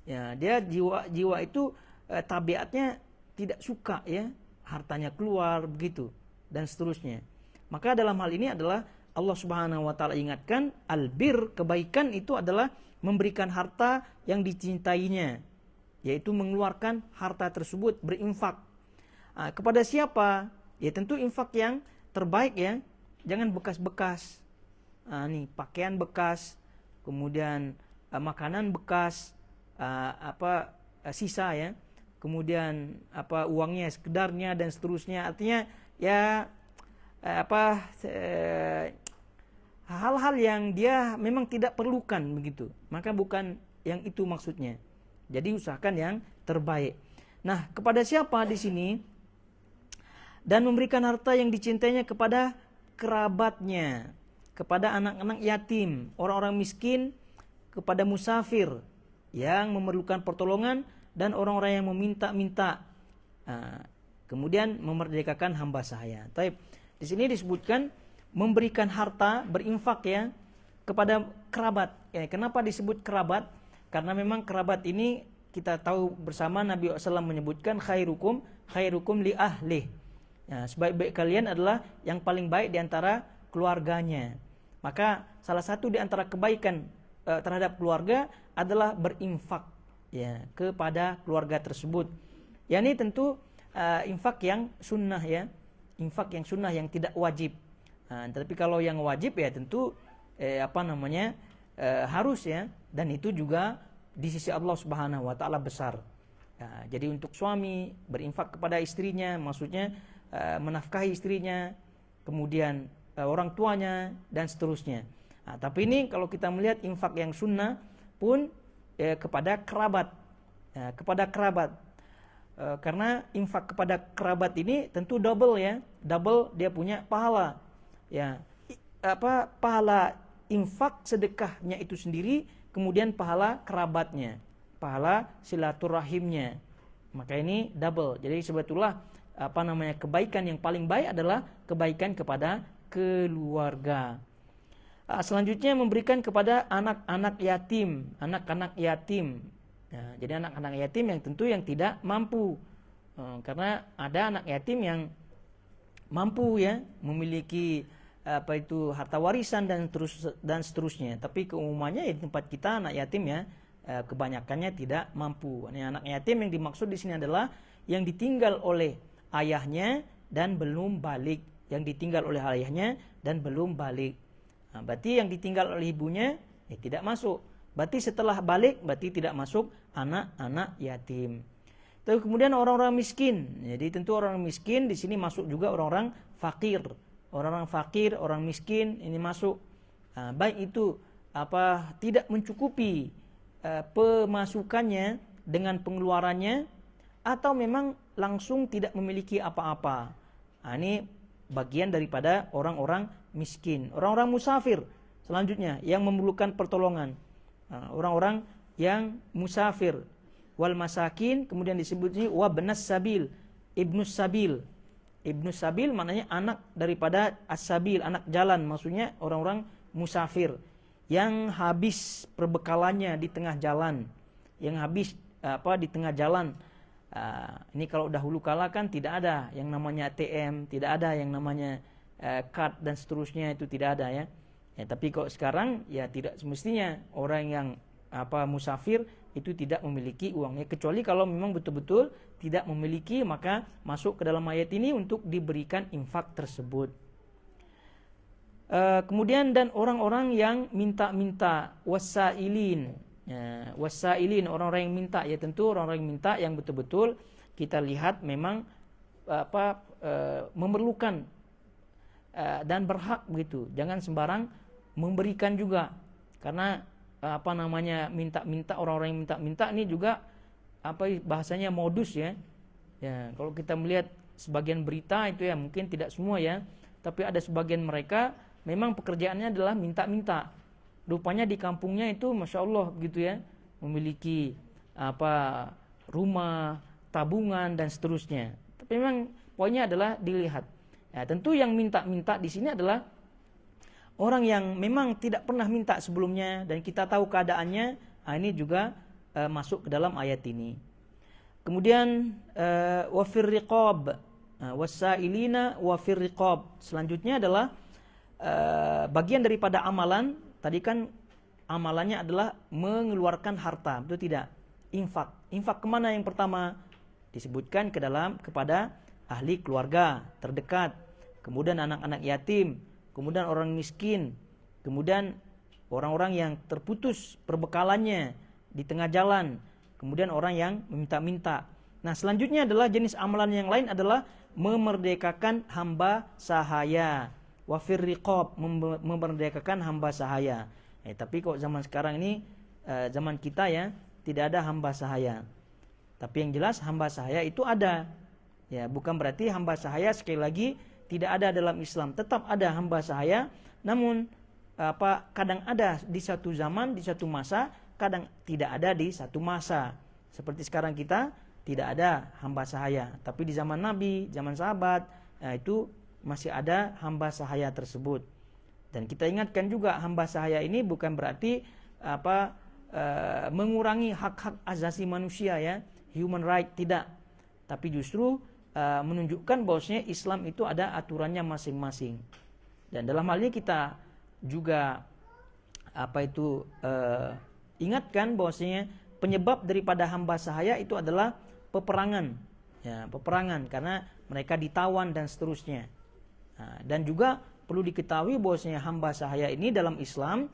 Ya, dia jiwa itu tabiatnya tidak suka ya hartanya keluar begitu dan seterusnya. Maka dalam hal ini adalah Allah Subhanahu wa taala ingatkan, albir, kebaikan itu adalah memberikan harta yang dicintainya, yaitu mengeluarkan harta tersebut, berinfak. Kepada siapa? Ya tentu infak yang terbaik ya. Jangan bekas-bekas. Pakaian bekas, kemudian makanan bekas, sisa ya. Kemudian uangnya sekedarnya dan seterusnya. Artinya ya hal-hal yang dia memang tidak perlukan begitu. Maka bukan yang itu maksudnya. Jadi usahakan yang terbaik. Nah, kepada siapa di sini? Dan memberikan harta yang dicintainya kepada kerabatnya, kepada anak-anak yatim, orang-orang miskin, kepada musafir yang memerlukan pertolongan, dan orang-orang yang meminta-minta. Kemudian memerdekakan hamba sahaya. Tapi di sini disebutkan memberikan harta, berinfak ya kepada kerabat. Ya, kenapa disebut kerabat? Karena memang kerabat ini kita tahu bersama Nabi SAW menyebutkan khairukum li ahlih. Ya, sebaik-baik kalian adalah yang paling baik di antara keluarganya. Maka salah satu di antara kebaikan terhadap keluarga adalah berinfak ya kepada keluarga tersebut. Ya, ini tentu infak yang sunnah ya. Infak yang sunnah yang tidak wajib. Tapi kalau yang wajib ya tentu harus ya, dan itu juga di sisi Allah Subhanahu wa taala besar. Ya, jadi untuk suami berinfak kepada istrinya, maksudnya menafkahi istrinya, kemudian orang tuanya dan seterusnya. Tapi ini kalau kita melihat infak yang sunnah pun kepada kerabat, karena infak kepada kerabat ini tentu double ya, double dia punya pahala. Ya, pahala infak sedekahnya itu sendiri, kemudian pahala kerabatnya, pahala silaturahimnya. Maka ini double. Jadi sebetulnya kebaikan yang paling baik adalah kebaikan kepada keluarga. Selanjutnya memberikan kepada anak-anak yatim, anak-anak yatim. Ya, jadi anak-anak yatim yang tentu yang tidak mampu, karena ada anak yatim yang mampu ya memiliki harta warisan dan seterusnya. Tapi keumumannya di tempat kita anak yatim ya kebanyakannya tidak mampu. Ini anak yatim yang dimaksud di sini adalah yang ditinggal oleh ayahnya dan belum balik, yang ditinggal oleh ayahnya dan belum balik. Berarti yang ditinggal oleh ibunya tidak masuk. Berarti setelah balik berarti tidak masuk anak-anak yatim. Tapi kemudian orang-orang miskin. Jadi tentu orang miskin di sini masuk juga orang-orang fakir. Orang-orang fakir, orang miskin ini masuk. Baik itu tidak mencukupi pemasukannya dengan pengeluarannya, atau memang langsung tidak memiliki apa-apa. Ini bagian daripada orang-orang miskin. Orang-orang musafir selanjutnya yang memerlukan pertolongan. Orang-orang yang musafir, wal masakin, kemudian disebutnya wabnas sabil, ibnus sabil. Ibnus sabil maknanya anak daripada as-sabil, anak jalan, maksudnya orang-orang musafir yang habis perbekalannya di tengah jalan, yang habis di tengah jalan. Ini kalau dahulu kala kan tidak ada yang namanya ATM, tidak ada yang namanya card dan seterusnya, itu tidak ada ya. Tapi kalau sekarang ya tidak semestinya orang yang musafir itu tidak memiliki uangnya, kecuali kalau memang betul-betul tidak memiliki, maka masuk ke dalam ayat ini untuk diberikan infak tersebut. Kemudian dan orang-orang yang minta-minta, wasailin. Wasailin, orang-orang yang minta, ya tentu orang-orang yang minta yang betul-betul kita lihat memang memerlukan dan berhak begitu. Jangan sembarang memberikan juga. Karena minta-minta, orang-orang yang minta-minta ini juga bahasanya modus ya. Ya, kalau kita melihat sebagian berita itu ya, mungkin tidak semua ya, tapi ada sebagian mereka memang pekerjaannya adalah minta-minta. Rupanya di kampungnya itu Masya Allah gitu ya, memiliki rumah, tabungan dan seterusnya. Tapi memang poinnya adalah dilihat. Ya, tentu yang minta-minta di sini adalah orang yang memang tidak pernah minta sebelumnya dan kita tahu keadaannya. Ini juga masuk ke dalam ayat ini. Kemudian wafir riqab, wasailina wafir riqab. Selanjutnya adalah bagian daripada amalan. Tadi kan amalannya adalah mengeluarkan harta, betul tidak? Infak. Infak kemana yang pertama? Disebutkan kepada ahli keluarga terdekat, kemudian anak-anak yatim, kemudian orang miskin, kemudian orang-orang yang terputus perbekalannya di tengah jalan, kemudian orang yang meminta-minta. Nah, selanjutnya adalah jenis amalan yang lain adalah memerdekakan hamba sahaya. Wafir riqab, memerdekakan hamba sahaya. Tapi kok zaman sekarang ini, zaman kita ya, tidak ada hamba sahaya. Tapi yang jelas hamba sahaya itu ada. Ya, bukan berarti hamba sahaya sekali lagi tidak ada dalam Islam. Tetap ada hamba sahaya, namun kadang ada di satu zaman, di satu masa, kadang tidak ada di satu masa. Seperti sekarang kita tidak ada hamba sahaya, tapi di zaman Nabi, zaman sahabat, itu masih ada hamba sahaya tersebut. Dan kita ingatkan juga hamba sahaya ini bukan berarti mengurangi hak-hak asasi manusia ya, human right, tidak. Tapi justru menunjukkan bahwasanya Islam itu ada aturannya masing-masing. Dan dalam hal ini kita juga ingatkan bahwasanya penyebab daripada hamba sahaya itu adalah peperangan. Ya, peperangan karena mereka ditawan dan seterusnya. Dan juga perlu diketahui bahwasanya hamba sahaya ini dalam Islam,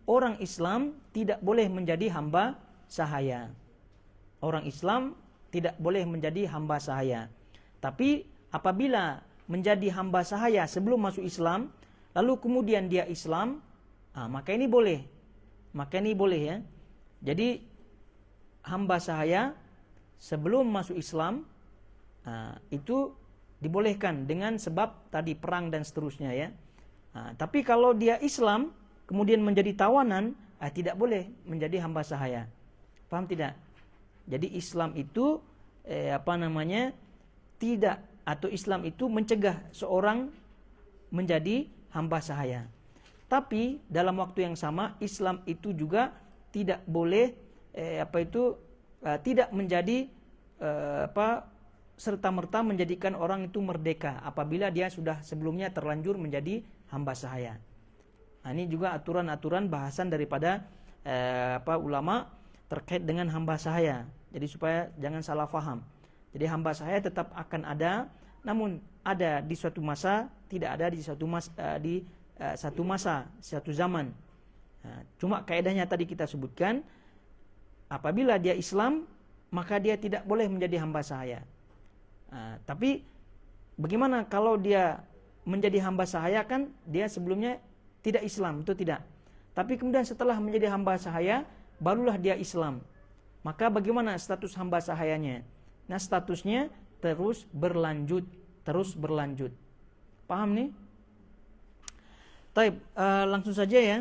orang Islam tidak boleh menjadi hamba sahaya. Orang Islam tidak boleh menjadi hamba sahaya. Tapi apabila menjadi hamba sahaya sebelum masuk Islam, lalu kemudian dia Islam, maka ini boleh. Maka ini boleh ya. Jadi hamba sahaya sebelum masuk Islam itu dibolehkan dengan sebab tadi perang dan seterusnya ya. Tapi kalau dia Islam kemudian menjadi tawanan, tidak boleh menjadi hamba sahaya. Paham tidak? Jadi Islam itu tidak, atau Islam itu mencegah seorang menjadi hamba sahaya. Tapi dalam waktu yang sama Islam itu juga tidak boleh tidak menjadi serta-merta menjadikan orang itu merdeka apabila dia sudah sebelumnya terlanjur menjadi hamba sahaya. Ini juga aturan-aturan bahasan daripada ulama terkait dengan hamba sahaya. Jadi supaya jangan salah faham. Jadi hamba sahaya tetap akan ada, namun ada di suatu masa, tidak ada di satu masa, satu zaman. Cuma kaidahnya tadi kita sebutkan, apabila dia Islam, maka dia tidak boleh menjadi hamba sahaya. Tapi bagaimana kalau dia menjadi hamba sahaya, kan dia sebelumnya tidak Islam, itu tidak. Tapi kemudian setelah menjadi hamba sahaya, barulah dia Islam. Maka bagaimana status hamba sahayanya? Nah, statusnya terus berlanjut. Paham nih? Taib, langsung saja ya.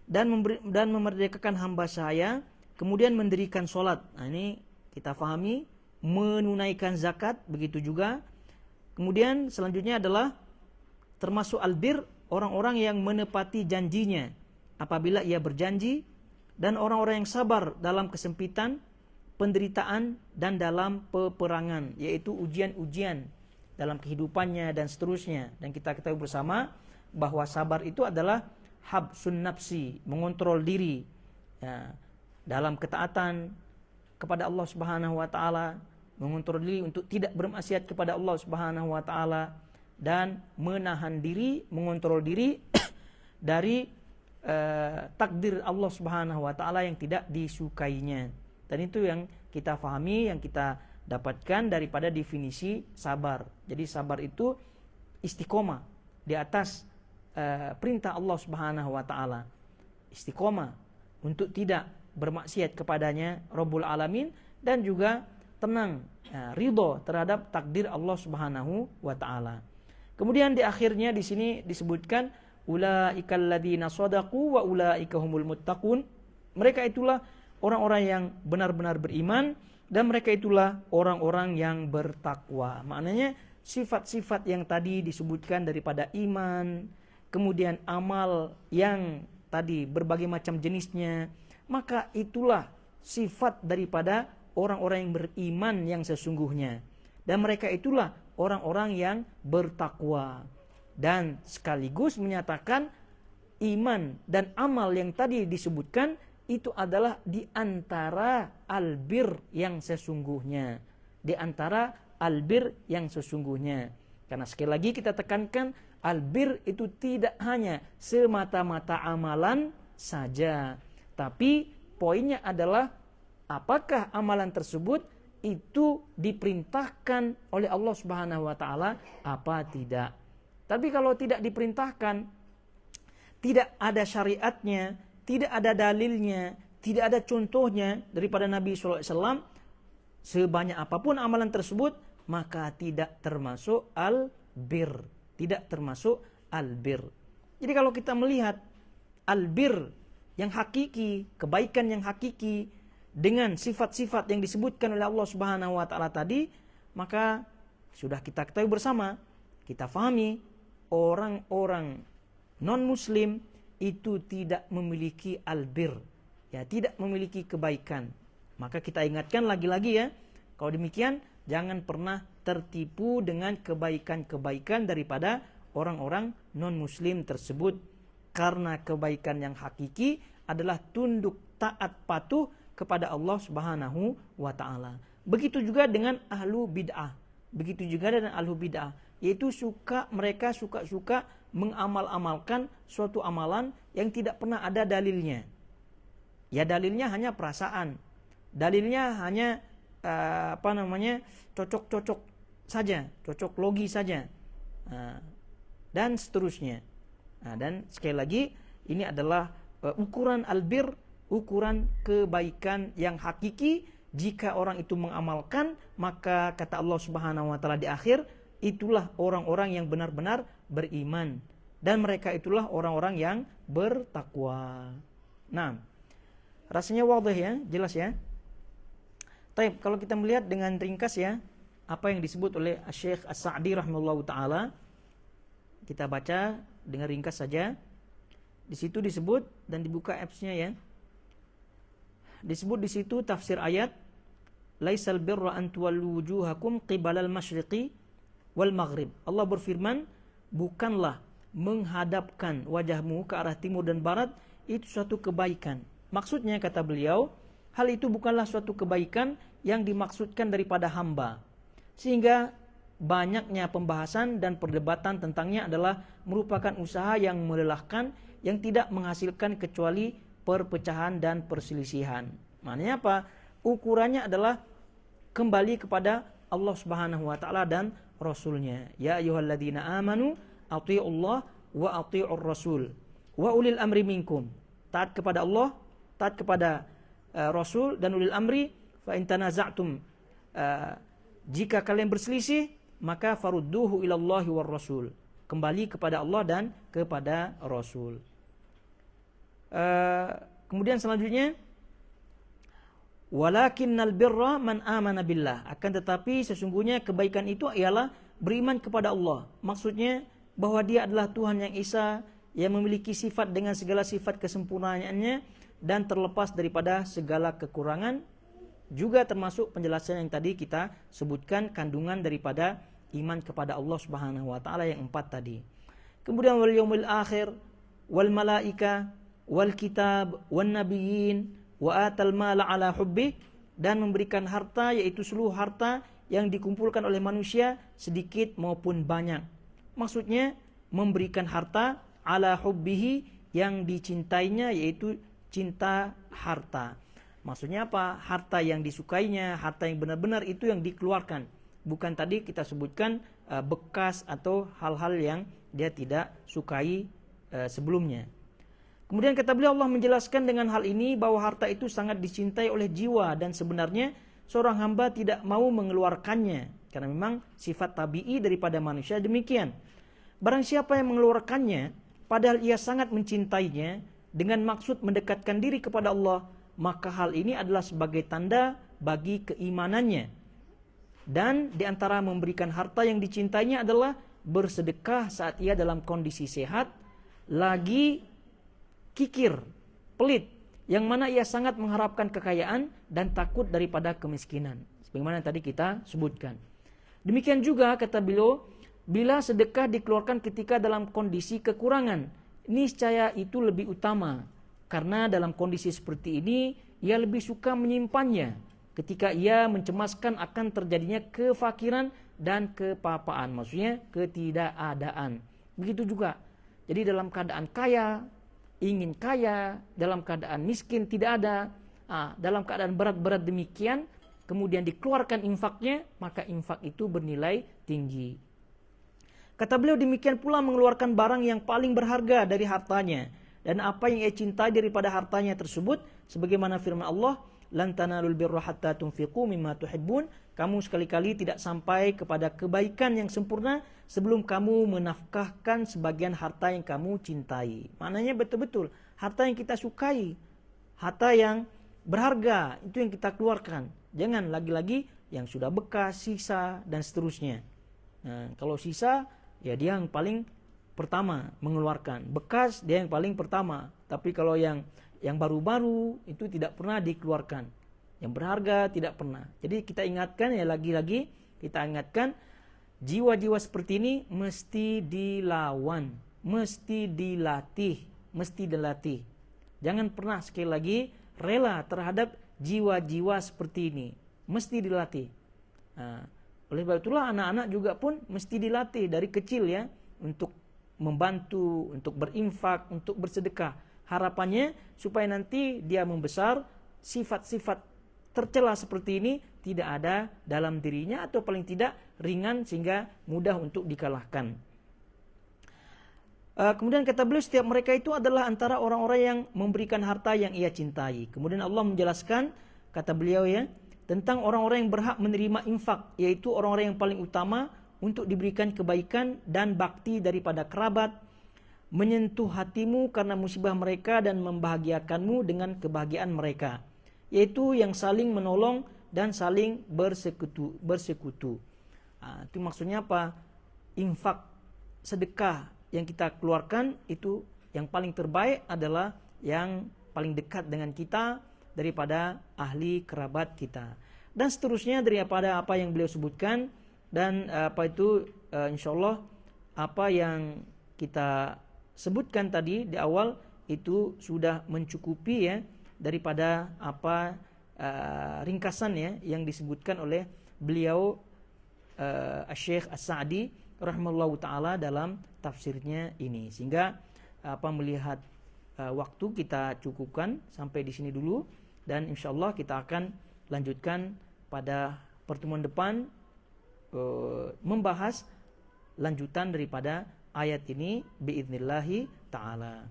Dan memerdekakan hamba sahaya, kemudian mendirikan sholat. Nah, ini kita pahami. Menunaikan zakat, begitu juga. Kemudian selanjutnya adalah termasuk albir, orang-orang yang menepati janjinya apabila ia berjanji, dan orang-orang yang sabar dalam kesempitan, penderitaan, dan dalam peperangan, yaitu ujian-ujian dalam kehidupannya dan seterusnya. Dan kita ketahui bersama bahwa sabar itu adalah habsun nafsi, mengontrol diri ya, dalam ketaatan kepada Allah Subhanahu wa taala, mengontrol diri untuk tidak bermaksiat kepada Allah Subhanahu wa taala, dan menahan diri, mengontrol diri dari takdir Allah Subhanahu wa taala yang tidak disukainya. Dan itu yang kita fahami, yang kita dapatkan daripada definisi sabar. Jadi sabar itu istiqomah di atas perintah Allah Subhanahu wa taala. istiqomah untuk tidak bermaksiat kepadanya Rabbul Alamin, dan juga tenang, ridho terhadap takdir Allah Subhanahu wa taala. Kemudian di akhirnya di sini disebutkan ulaikal ladzina shadaqu wa ulaika humul muttaqun. Mereka itulah orang-orang yang benar-benar beriman dan mereka itulah orang-orang yang bertakwa. Maknanya sifat-sifat yang tadi disebutkan daripada iman, kemudian amal yang tadi berbagai macam jenisnya, maka itulah sifat daripada orang-orang yang beriman yang sesungguhnya. Dan mereka itulah orang-orang yang bertakwa. Dan sekaligus menyatakan iman dan amal yang tadi disebutkan itu adalah di antara albir yang sesungguhnya. Di antara albir yang sesungguhnya. Karena sekali lagi kita tekankan, albir itu tidak hanya semata-mata amalan saja. Tapi poinnya adalah apakah amalan tersebut itu diperintahkan oleh Allah Subhanahu wa taala apa tidak. Tapi kalau tidak diperintahkan, tidak ada syariatnya, tidak ada dalilnya, tidak ada contohnya daripada Nabi sallallahu alaihi wasallam, sebanyak apapun amalan tersebut maka tidak termasuk albir, tidak termasuk albir. Jadi kalau kita melihat albir yang hakiki, kebaikan yang hakiki dengan sifat-sifat yang disebutkan oleh Allah Subhanahu wa taala tadi, maka sudah kita ketahui bersama, kita fahami orang-orang non-muslim itu tidak memiliki albir, ya, tidak memiliki kebaikan. Maka kita ingatkan lagi-lagi ya, kalau demikian jangan pernah tertipu dengan kebaikan-kebaikan daripada orang-orang non-muslim tersebut, karena kebaikan yang hakiki adalah tunduk taat patuh kepada Allah Subhanahu wa taala. Begitu juga dengan ahlu bid'ah. Begitu juga dengan ahlu bid'ah, yaitu mereka suka mengamal-amalkan suatu amalan yang tidak pernah ada dalilnya. Ya, dalilnya hanya perasaan. Dalilnya hanya cocok-cocok saja, cocok logi saja. Dan seterusnya. Dan sekali lagi ini adalah ukuran albir, ukuran kebaikan yang hakiki. Jika orang itu mengamalkan, maka kata Allah Subhanahu wa taala di akhir, itulah orang-orang yang benar-benar beriman dan mereka itulah orang-orang yang bertakwa. Nah, rasanya wadah ya, jelas ya. Baik, kalau kita melihat dengan ringkas ya, apa yang disebut oleh Syekh As-Sa'di rahimahullahu taala, kita baca dengan ringkas saja. Di situ disebut, dan dibuka apps-nya ya. Disebut di situ tafsir ayat, laisal birra an tuwallu wujuhakum qibalal masyriqi wal maghrib. Allah berfirman, bukanlah menghadapkan wajahmu ke arah timur dan barat itu suatu kebaikan. Maksudnya kata beliau, hal itu bukanlah suatu kebaikan yang dimaksudkan daripada hamba. Sehingga banyaknya pembahasan dan perdebatan tentangnya adalah merupakan usaha yang melelahkan, yang tidak menghasilkan kecuali perpecahan dan perselisihan. Maknanya apa? Ukurannya adalah kembali kepada Allah Subhanahu wa taala dan Rasulnya. Ya ayyuhalladzina amanu athi'ullah wa athi'ur rasul wa ulil amri minkum. Taat kepada Allah, taat kepada Rasul dan ulil amri. Fa in tanaza'tum, jika kalian berselisih, maka farudduhu ilallahi war rasul. Kembali kepada Allah dan kepada Rasul. Kemudian selanjutnya, walakinnal birra man amana billah. Akan tetapi sesungguhnya kebaikan itu ialah beriman kepada Allah. Maksudnya bahwa dia adalah Tuhan yang Esa, yang memiliki sifat dengan segala sifat kesempurnaannya dan terlepas daripada segala kekurangan. Juga termasuk penjelasan yang tadi kita sebutkan, kandungan daripada iman kepada Allah Subhanahu wa taala yang 4 tadi. Kemudian wal yaumil akhir wal malaika wal kitab wan nabiyyin wa atal mala ala hubbi, dan memberikan harta, yaitu seluruh harta yang dikumpulkan oleh manusia sedikit maupun banyak. Maksudnya memberikan harta ala hubbihi, yang dicintainya, yaitu cinta harta. Maksudnya apa? Harta yang disukainya, harta yang benar-benar itu yang dikeluarkan. Bukan tadi kita sebutkan bekas atau hal-hal yang dia tidak sukai sebelumnya. Kemudian kata beliau, Allah menjelaskan dengan hal ini bahwa harta itu sangat dicintai oleh jiwa dan sebenarnya seorang hamba tidak mau mengeluarkannya karena memang sifat tabi'i daripada manusia demikian. Barang siapa yang mengeluarkannya padahal ia sangat mencintainya dengan maksud mendekatkan diri kepada Allah, maka hal ini adalah sebagai tanda bagi keimanannya. Dan di antara memberikan harta yang dicintainya adalah bersedekah saat ia dalam kondisi sehat, lagi kikir, pelit, yang mana ia sangat mengharapkan kekayaan dan takut daripada kemiskinan. Sebagaimana tadi kita sebutkan. Demikian juga kata beliau, bila sedekah dikeluarkan ketika dalam kondisi kekurangan, niscaya itu lebih utama. Karena dalam kondisi seperti ini, ia lebih suka menyimpannya ketika ia mencemaskan akan terjadinya kefakiran dan kepapaan. Maksudnya ketidakadaan. Begitu juga. Jadi dalam keadaan kaya, ingin kaya, dalam keadaan miskin tidak ada. Dalam keadaan berat-berat demikian, kemudian dikeluarkan infaknya, maka infak itu bernilai tinggi. Kata beliau, demikian pula mengeluarkan barang yang paling berharga dari hartanya dan apa yang ia cintai daripada hartanya tersebut, sebagaimana firman Allah, lan tanalul birra hatta tunfiqu mimma tuhibbun. Kamu sekali-kali tidak sampai kepada kebaikan yang sempurna sebelum kamu menafkahkan sebagian harta yang kamu cintai. Maknanya betul-betul harta yang kita sukai, harta yang berharga, itu yang kita keluarkan. Jangan lagi-lagi yang sudah bekas, sisa dan seterusnya. Nah, kalau sisa ya dia yang paling pertama mengeluarkan, bekas dia yang paling pertama. Tapi kalau yang baru-baru itu tidak pernah dikeluarkan, yang berharga tidak pernah. Jadi kita ingatkan ya, lagi-lagi kita ingatkan, jiwa-jiwa seperti ini mesti dilawan, mesti dilatih. Jangan pernah sekali lagi rela terhadap jiwa-jiwa seperti ini, mesti dilatih. Oleh sebab itulah anak-anak juga pun mesti dilatih dari kecil ya, untuk membantu, untuk berinfak, untuk bersedekah. Harapannya supaya nanti dia membesar, sifat-sifat tercela seperti ini tidak ada dalam dirinya, atau paling tidak ringan sehingga mudah untuk dikalahkan. Kemudian kata beliau, setiap mereka itu adalah antara orang-orang yang memberikan harta yang ia cintai. Kemudian Allah menjelaskan, kata beliau ya, tentang orang-orang yang berhak menerima infak, yaitu orang-orang yang paling utama untuk diberikan kebaikan dan bakti daripada kerabat, menyentuh hatimu karena musibah mereka dan membahagiakanmu dengan kebahagiaan mereka, yaitu yang saling menolong dan saling bersekutu. Itu maksudnya apa? Infak, sedekah yang kita keluarkan itu yang paling terbaik adalah yang paling dekat dengan kita daripada ahli kerabat kita, dan seterusnya daripada apa yang beliau sebutkan. Dan insyaallah apa yang kita sebutkan tadi di awal itu sudah mencukupi ya, daripada apa ringkasan ya yang disebutkan oleh beliau Syekh As-Sa'di rahimahullahu taala dalam tafsirnya ini. Sehingga melihat waktu kita cukupkan sampai di sini dulu, dan insyaallah kita akan lanjutkan pada pertemuan depan membahas lanjutan daripada ayat ini biidnillahi ta'ala.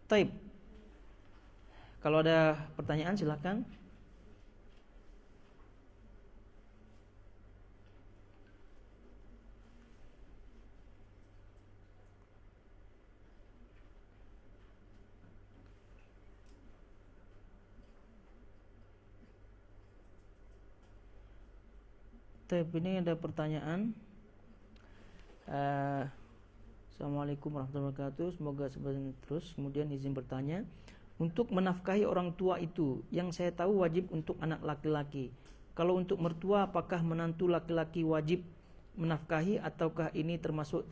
Taib. Kalau ada pertanyaan silakan. Tapi ini ada pertanyaan. Assalamualaikum warahmatullahi wabarakatuh. Semoga sebenarnya terus. Kemudian izin bertanya, untuk menafkahi orang tua itu, yang saya tahu wajib untuk anak laki-laki. Kalau untuk mertua, apakah menantu laki-laki wajib menafkahi ataukah ini termasuk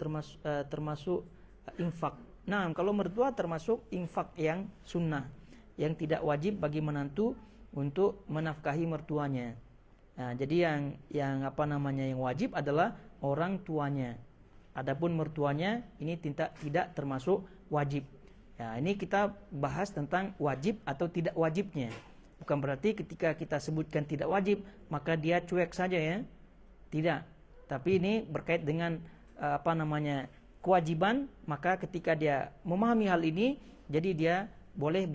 infak? Nah, kalau mertua termasuk infak yang sunnah, yang tidak wajib bagi menantu untuk menafkahi mertuanya. Nah, jadi yang wajib adalah orang tuanya. Adapun mertuanya ini tidak termasuk wajib. Ya, ini kita bahas tentang wajib atau tidak wajibnya. Bukan berarti ketika kita sebutkan tidak wajib maka dia cuek saja ya. Tidak. Tapi ini berkait dengan kewajiban, maka ketika dia memahami hal ini, jadi dia boleh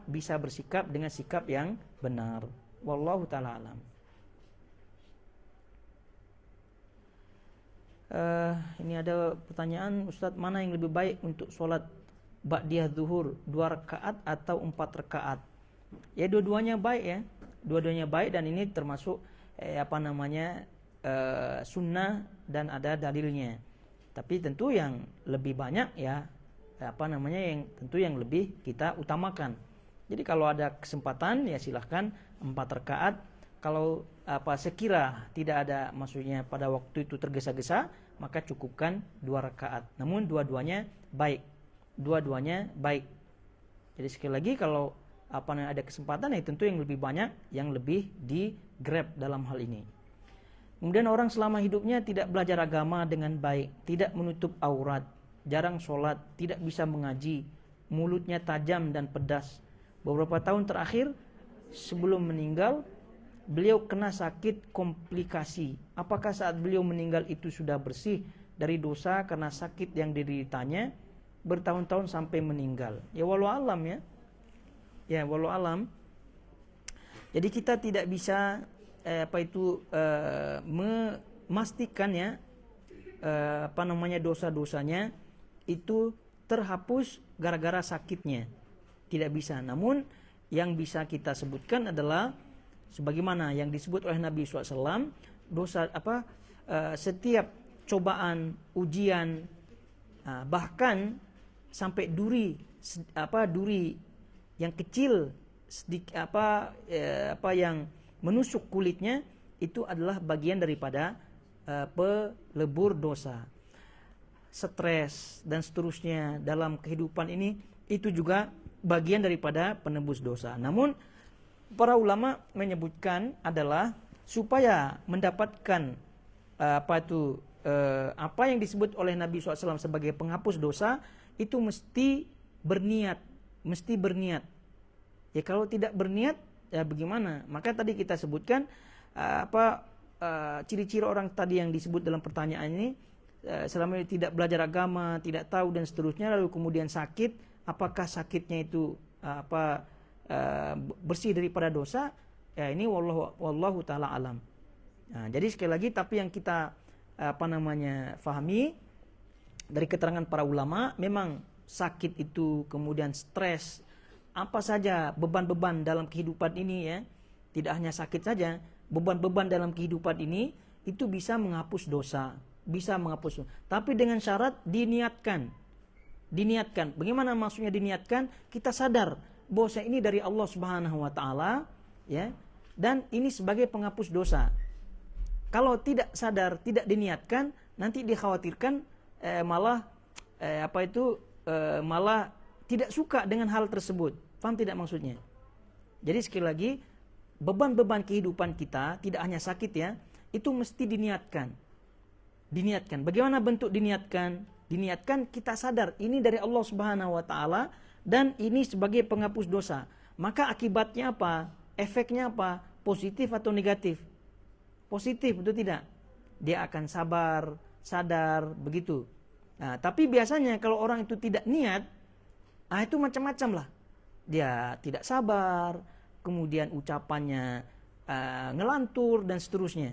bisa bersikap dengan sikap yang benar. Wallahu ta'ala alam. Ini ada pertanyaan, Ustadz, mana yang lebih baik untuk sholat ba'diyah zuhur, 2 rakaat atau 4 rakaat? Ya, dua-duanya baik ya. Dua-duanya baik, dan ini termasuk sunnah dan ada dalilnya. Tapi tentu yang lebih banyak ya yang lebih kita utamakan. Jadi kalau ada kesempatan ya silahkan 4 rakaat. Kalau sekira tidak ada, maksudnya pada waktu itu tergesa-gesa, maka cukupkan 2 rakaat. Namun dua-duanya baik. Jadi sekali lagi, kalau ada kesempatan ya tentu yang lebih banyak, yang lebih di grab dalam hal ini. Kemudian orang selama hidupnya tidak belajar agama dengan baik, tidak menutup aurat, jarang sholat, tidak bisa mengaji, mulutnya tajam dan pedas. Beberapa tahun terakhir sebelum meninggal, beliau kena sakit komplikasi. Apakah saat beliau meninggal itu sudah bersih dari dosa karena sakit yang dideritanya bertahun-tahun sampai meninggal? Ya walau alam ya. Ya walau alam. Jadi kita tidak bisa memastikan ya dosa-dosanya itu terhapus gara-gara sakitnya. Tidak bisa. Namun yang bisa kita sebutkan adalah sebagaimana yang disebut oleh Nabi SAW, setiap cobaan, ujian, bahkan sampai duri yang kecil, yang menusuk kulitnya, itu adalah bagian daripada pelebur dosa. Stres dan seterusnya dalam kehidupan ini, itu juga bagian daripada penebus dosa. Namun para ulama menyebutkan adalah supaya mendapatkan apa yang disebut oleh Nabi SAW sebagai penghapus dosa, itu mesti berniat. Ya kalau tidak berniat, ya bagaimana? Maka tadi kita sebutkan ciri-ciri orang tadi yang disebut dalam pertanyaan ini, selama ini tidak belajar agama, tidak tahu dan seterusnya, lalu kemudian sakit, apakah sakitnya itu bersih daripada dosa? Ya ini wallahu taala alam. Nah, jadi sekali lagi, tapi yang kita fahami dari keterangan para ulama, memang sakit itu, kemudian stres, apa saja beban-beban dalam kehidupan ini ya, tidak hanya sakit saja, beban-beban dalam kehidupan ini itu bisa menghapus dosa, tapi dengan syarat diniatkan. Bagaimana maksudnya diniatkan? Kita sadar bahwa ini dari Allah Subhanahu wa taala ya, dan ini sebagai penghapus dosa. Kalau tidak sadar, tidak diniatkan, nanti dikhawatirkan malah tidak suka dengan hal tersebut. Faham tidak maksudnya? Jadi sekali lagi, beban-beban kehidupan kita tidak hanya sakit ya, itu mesti diniatkan. Bagaimana bentuk diniatkan? Diniatkan kita sadar ini dari Allah Subhanahu wa taala dan ini sebagai penghapus dosa. Maka akibatnya apa? Efeknya apa? Positif atau negatif? Positif, betul tidak? Dia akan sabar, sadar, begitu. Nah, tapi biasanya kalau orang itu tidak niat, itu macam-macam lah. Dia tidak sabar, kemudian ucapannya ngelantur dan seterusnya.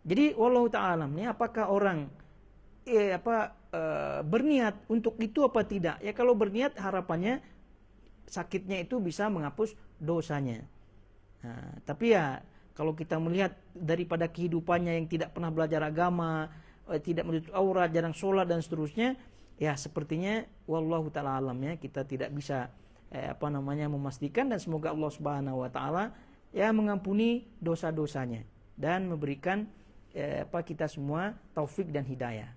Jadi wallahu ta'ala alam, apakah orang berniat untuk itu apa tidak? Ya kalau berniat, harapannya sakitnya itu bisa menghapus dosanya. Nah, tapi ya kalau kita melihat daripada kehidupannya yang tidak pernah belajar agama, tidak menutup aurat, jarang sholat dan seterusnya, ya sepertinya wallahu ta'ala alam ya, kita tidak bisa memastikan, dan semoga Allah Subhanahu wa taala ya mengampuni dosa-dosanya dan memberikan kita semua taufik dan hidayah.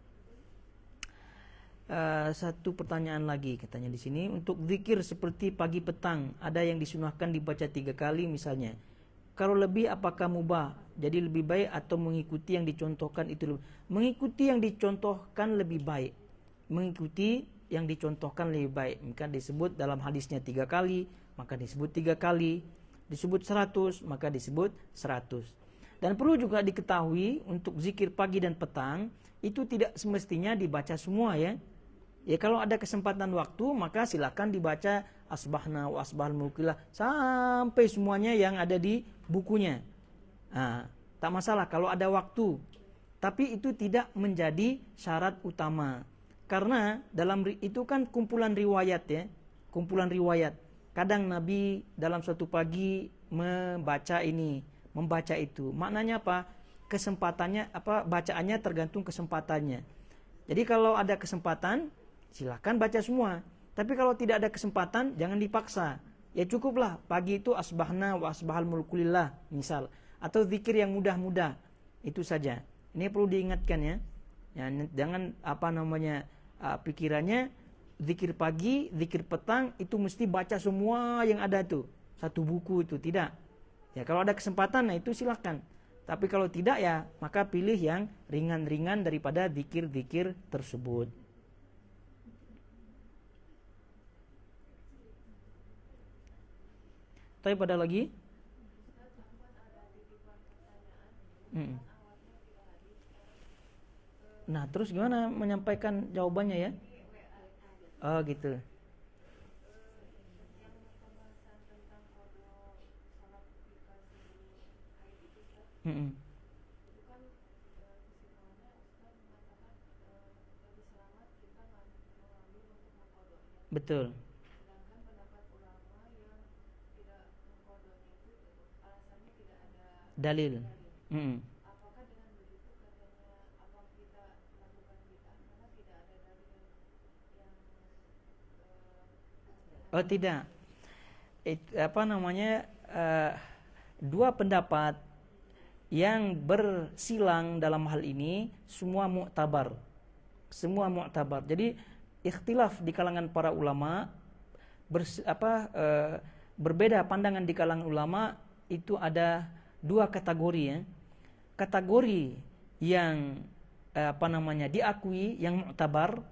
Satu pertanyaan lagi katanya di sini, untuk zikir seperti pagi petang ada yang disunahkan dibaca 3 kali misalnya. Kalau lebih apakah mubah? Jadi lebih baik atau mengikuti yang dicontohkan itu lebih? Mengikuti yang dicontohkan lebih baik. Maka disebut dalam hadisnya 3 kali, maka disebut 3 kali. Disebut 100, maka disebut 100. Dan perlu juga diketahui untuk zikir pagi dan petang itu tidak semestinya dibaca semua ya. Ya kalau ada kesempatan waktu maka silakan dibaca asbahna wa asbahal mulkillah sampai semuanya yang ada di bukunya. Nah, tak masalah kalau ada waktu. Tapi itu tidak menjadi syarat utama. Karena dalam itu kan kumpulan riwayat ya. Kumpulan riwayat. Kadang Nabi dalam suatu pagi membaca ini, membaca itu. Maknanya apa? Kesempatannya apa? Bacaannya tergantung kesempatannya. Jadi kalau ada kesempatan, silakan baca semua. Tapi kalau tidak ada kesempatan, jangan dipaksa. Ya cukuplah pagi itu asbahna wa asbahal mulkulillah misal, atau zikir yang mudah-mudah. Itu saja. Ini perlu diingatkan ya. Ya jangan pikirannya zikir pagi, zikir petang itu mesti baca semua yang ada tuh. Satu buku itu tidak. Ya kalau ada kesempatan nah itu silakan. Tapi kalau tidak ya maka pilih yang ringan-ringan daripada zikir-zikir tersebut. Tapi pada lagi? Nah terus gimana menyampaikan jawabannya ya? Oh gitu. Mm-mm. Betul. Dalil. Mm-mm. Oh tidak. Dua pendapat yang bersilang dalam hal ini semua mu'tabar. Semua mu'tabar. Jadi ikhtilaf di kalangan para ulama berbeda pandangan di kalangan ulama itu ada dua kategori ya. Kategori yang diakui yang mu'tabar,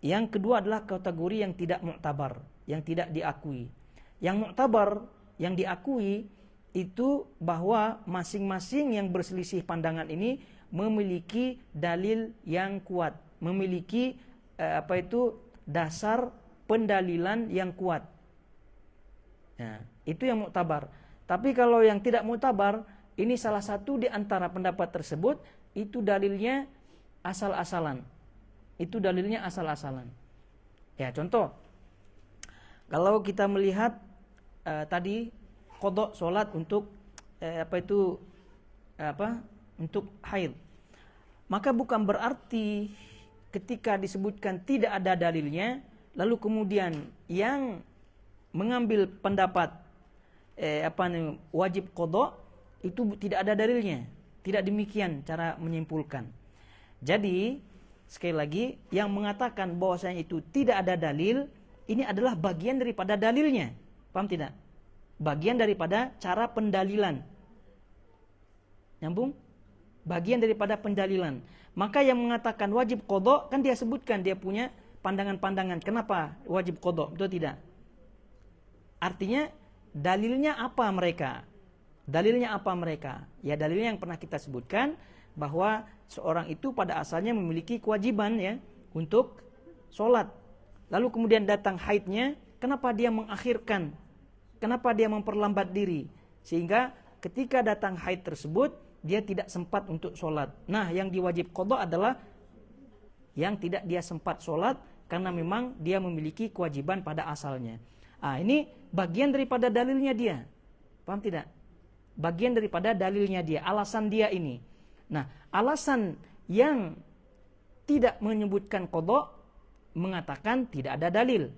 yang kedua adalah kategori yang tidak mu'tabar, yang tidak diakui. Yang mu'tabar, yang diakui itu bahwa masing-masing yang berselisih pandangan ini memiliki dalil yang kuat, memiliki dasar pendalilan yang kuat. Nah, itu yang mu'tabar. Tapi kalau yang tidak mu'tabar, ini salah satu di antara pendapat tersebut itu dalilnya asal-asalan. Itu dalilnya asal-asalan. Ya, contoh. Kalau kita melihat tadi qada salat untuk untuk haid. Maka bukan berarti ketika disebutkan tidak ada dalilnya lalu kemudian yang mengambil pendapat wajib qada itu tidak ada dalilnya. Tidak demikian cara menyimpulkan. Jadi sekali lagi yang mengatakan bahwasanya itu tidak ada dalil ini adalah bagian daripada dalilnya. Paham tidak? Bagian daripada cara pendalilan. Nyambung? Bagian daripada pendalilan. Maka yang mengatakan wajib qada kan dia sebutkan dia punya pandangan-pandangan. Kenapa wajib qada? Betul tidak? Artinya dalilnya apa mereka? Dalilnya apa mereka? Ya dalilnya yang pernah kita sebutkan bahwa seorang itu pada asalnya memiliki kewajiban ya untuk sholat. Lalu kemudian datang haidnya, kenapa dia mengakhirkan? Kenapa dia memperlambat diri? Sehingga ketika datang haid tersebut dia tidak sempat untuk sholat. Nah yang diwajib qada adalah yang tidak dia sempat sholat karena memang dia memiliki kewajiban pada asalnya. Ini bagian daripada dalilnya dia. Paham tidak? Bagian daripada dalilnya dia, alasan dia ini. Nah, alasan yang tidak menyebutkan qada mengatakan tidak ada dalil.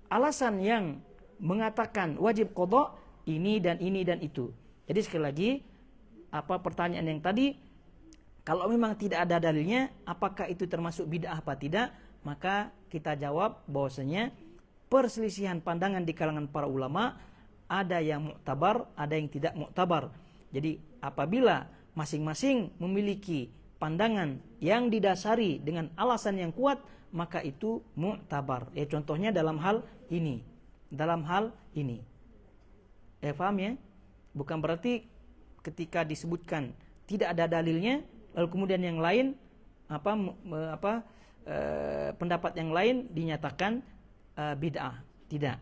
Alasan yang mengatakan wajib qada ini dan ini dan itu. Jadi sekali lagi pertanyaan yang tadi, kalau memang tidak ada dalilnya, apakah itu termasuk bid'ah apa tidak? Maka kita jawab bahwasanya perselisihan pandangan di kalangan para ulama ada yang mu'tabar, ada yang tidak mu'tabar. Jadi apabila masing-masing memiliki pandangan yang didasari dengan alasan yang kuat, maka itu mu'tabar. Ya contohnya dalam hal ini. Paham ya? Bukan berarti ketika disebutkan tidak ada dalilnya, lalu kemudian yang lain pendapat yang lain dinyatakan bid'ah. Tidak.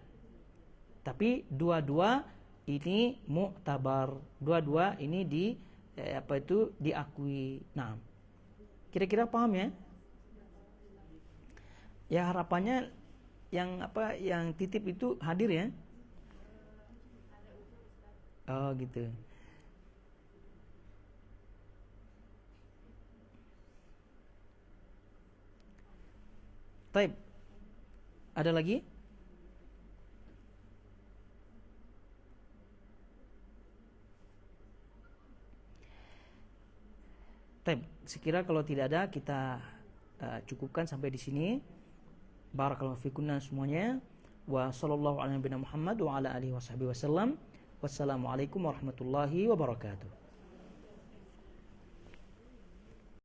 Tapi dua-dua ini mu'tabar. Dua-dua ini diakui. Nah, kira-kira paham ya? Ya harapannya yang titip itu hadir ya. Oh gitu. Taib. Ada lagi? Taib. Sekira kalau tidak ada kita cukupkan sampai di sini. Barakallahu fikunna semuanya. Wa sallallahu ala nabiyina Muhammad wa ala alihi washabihi wasallam. Wassalamualaikum warahmatullahi wabarakatuh.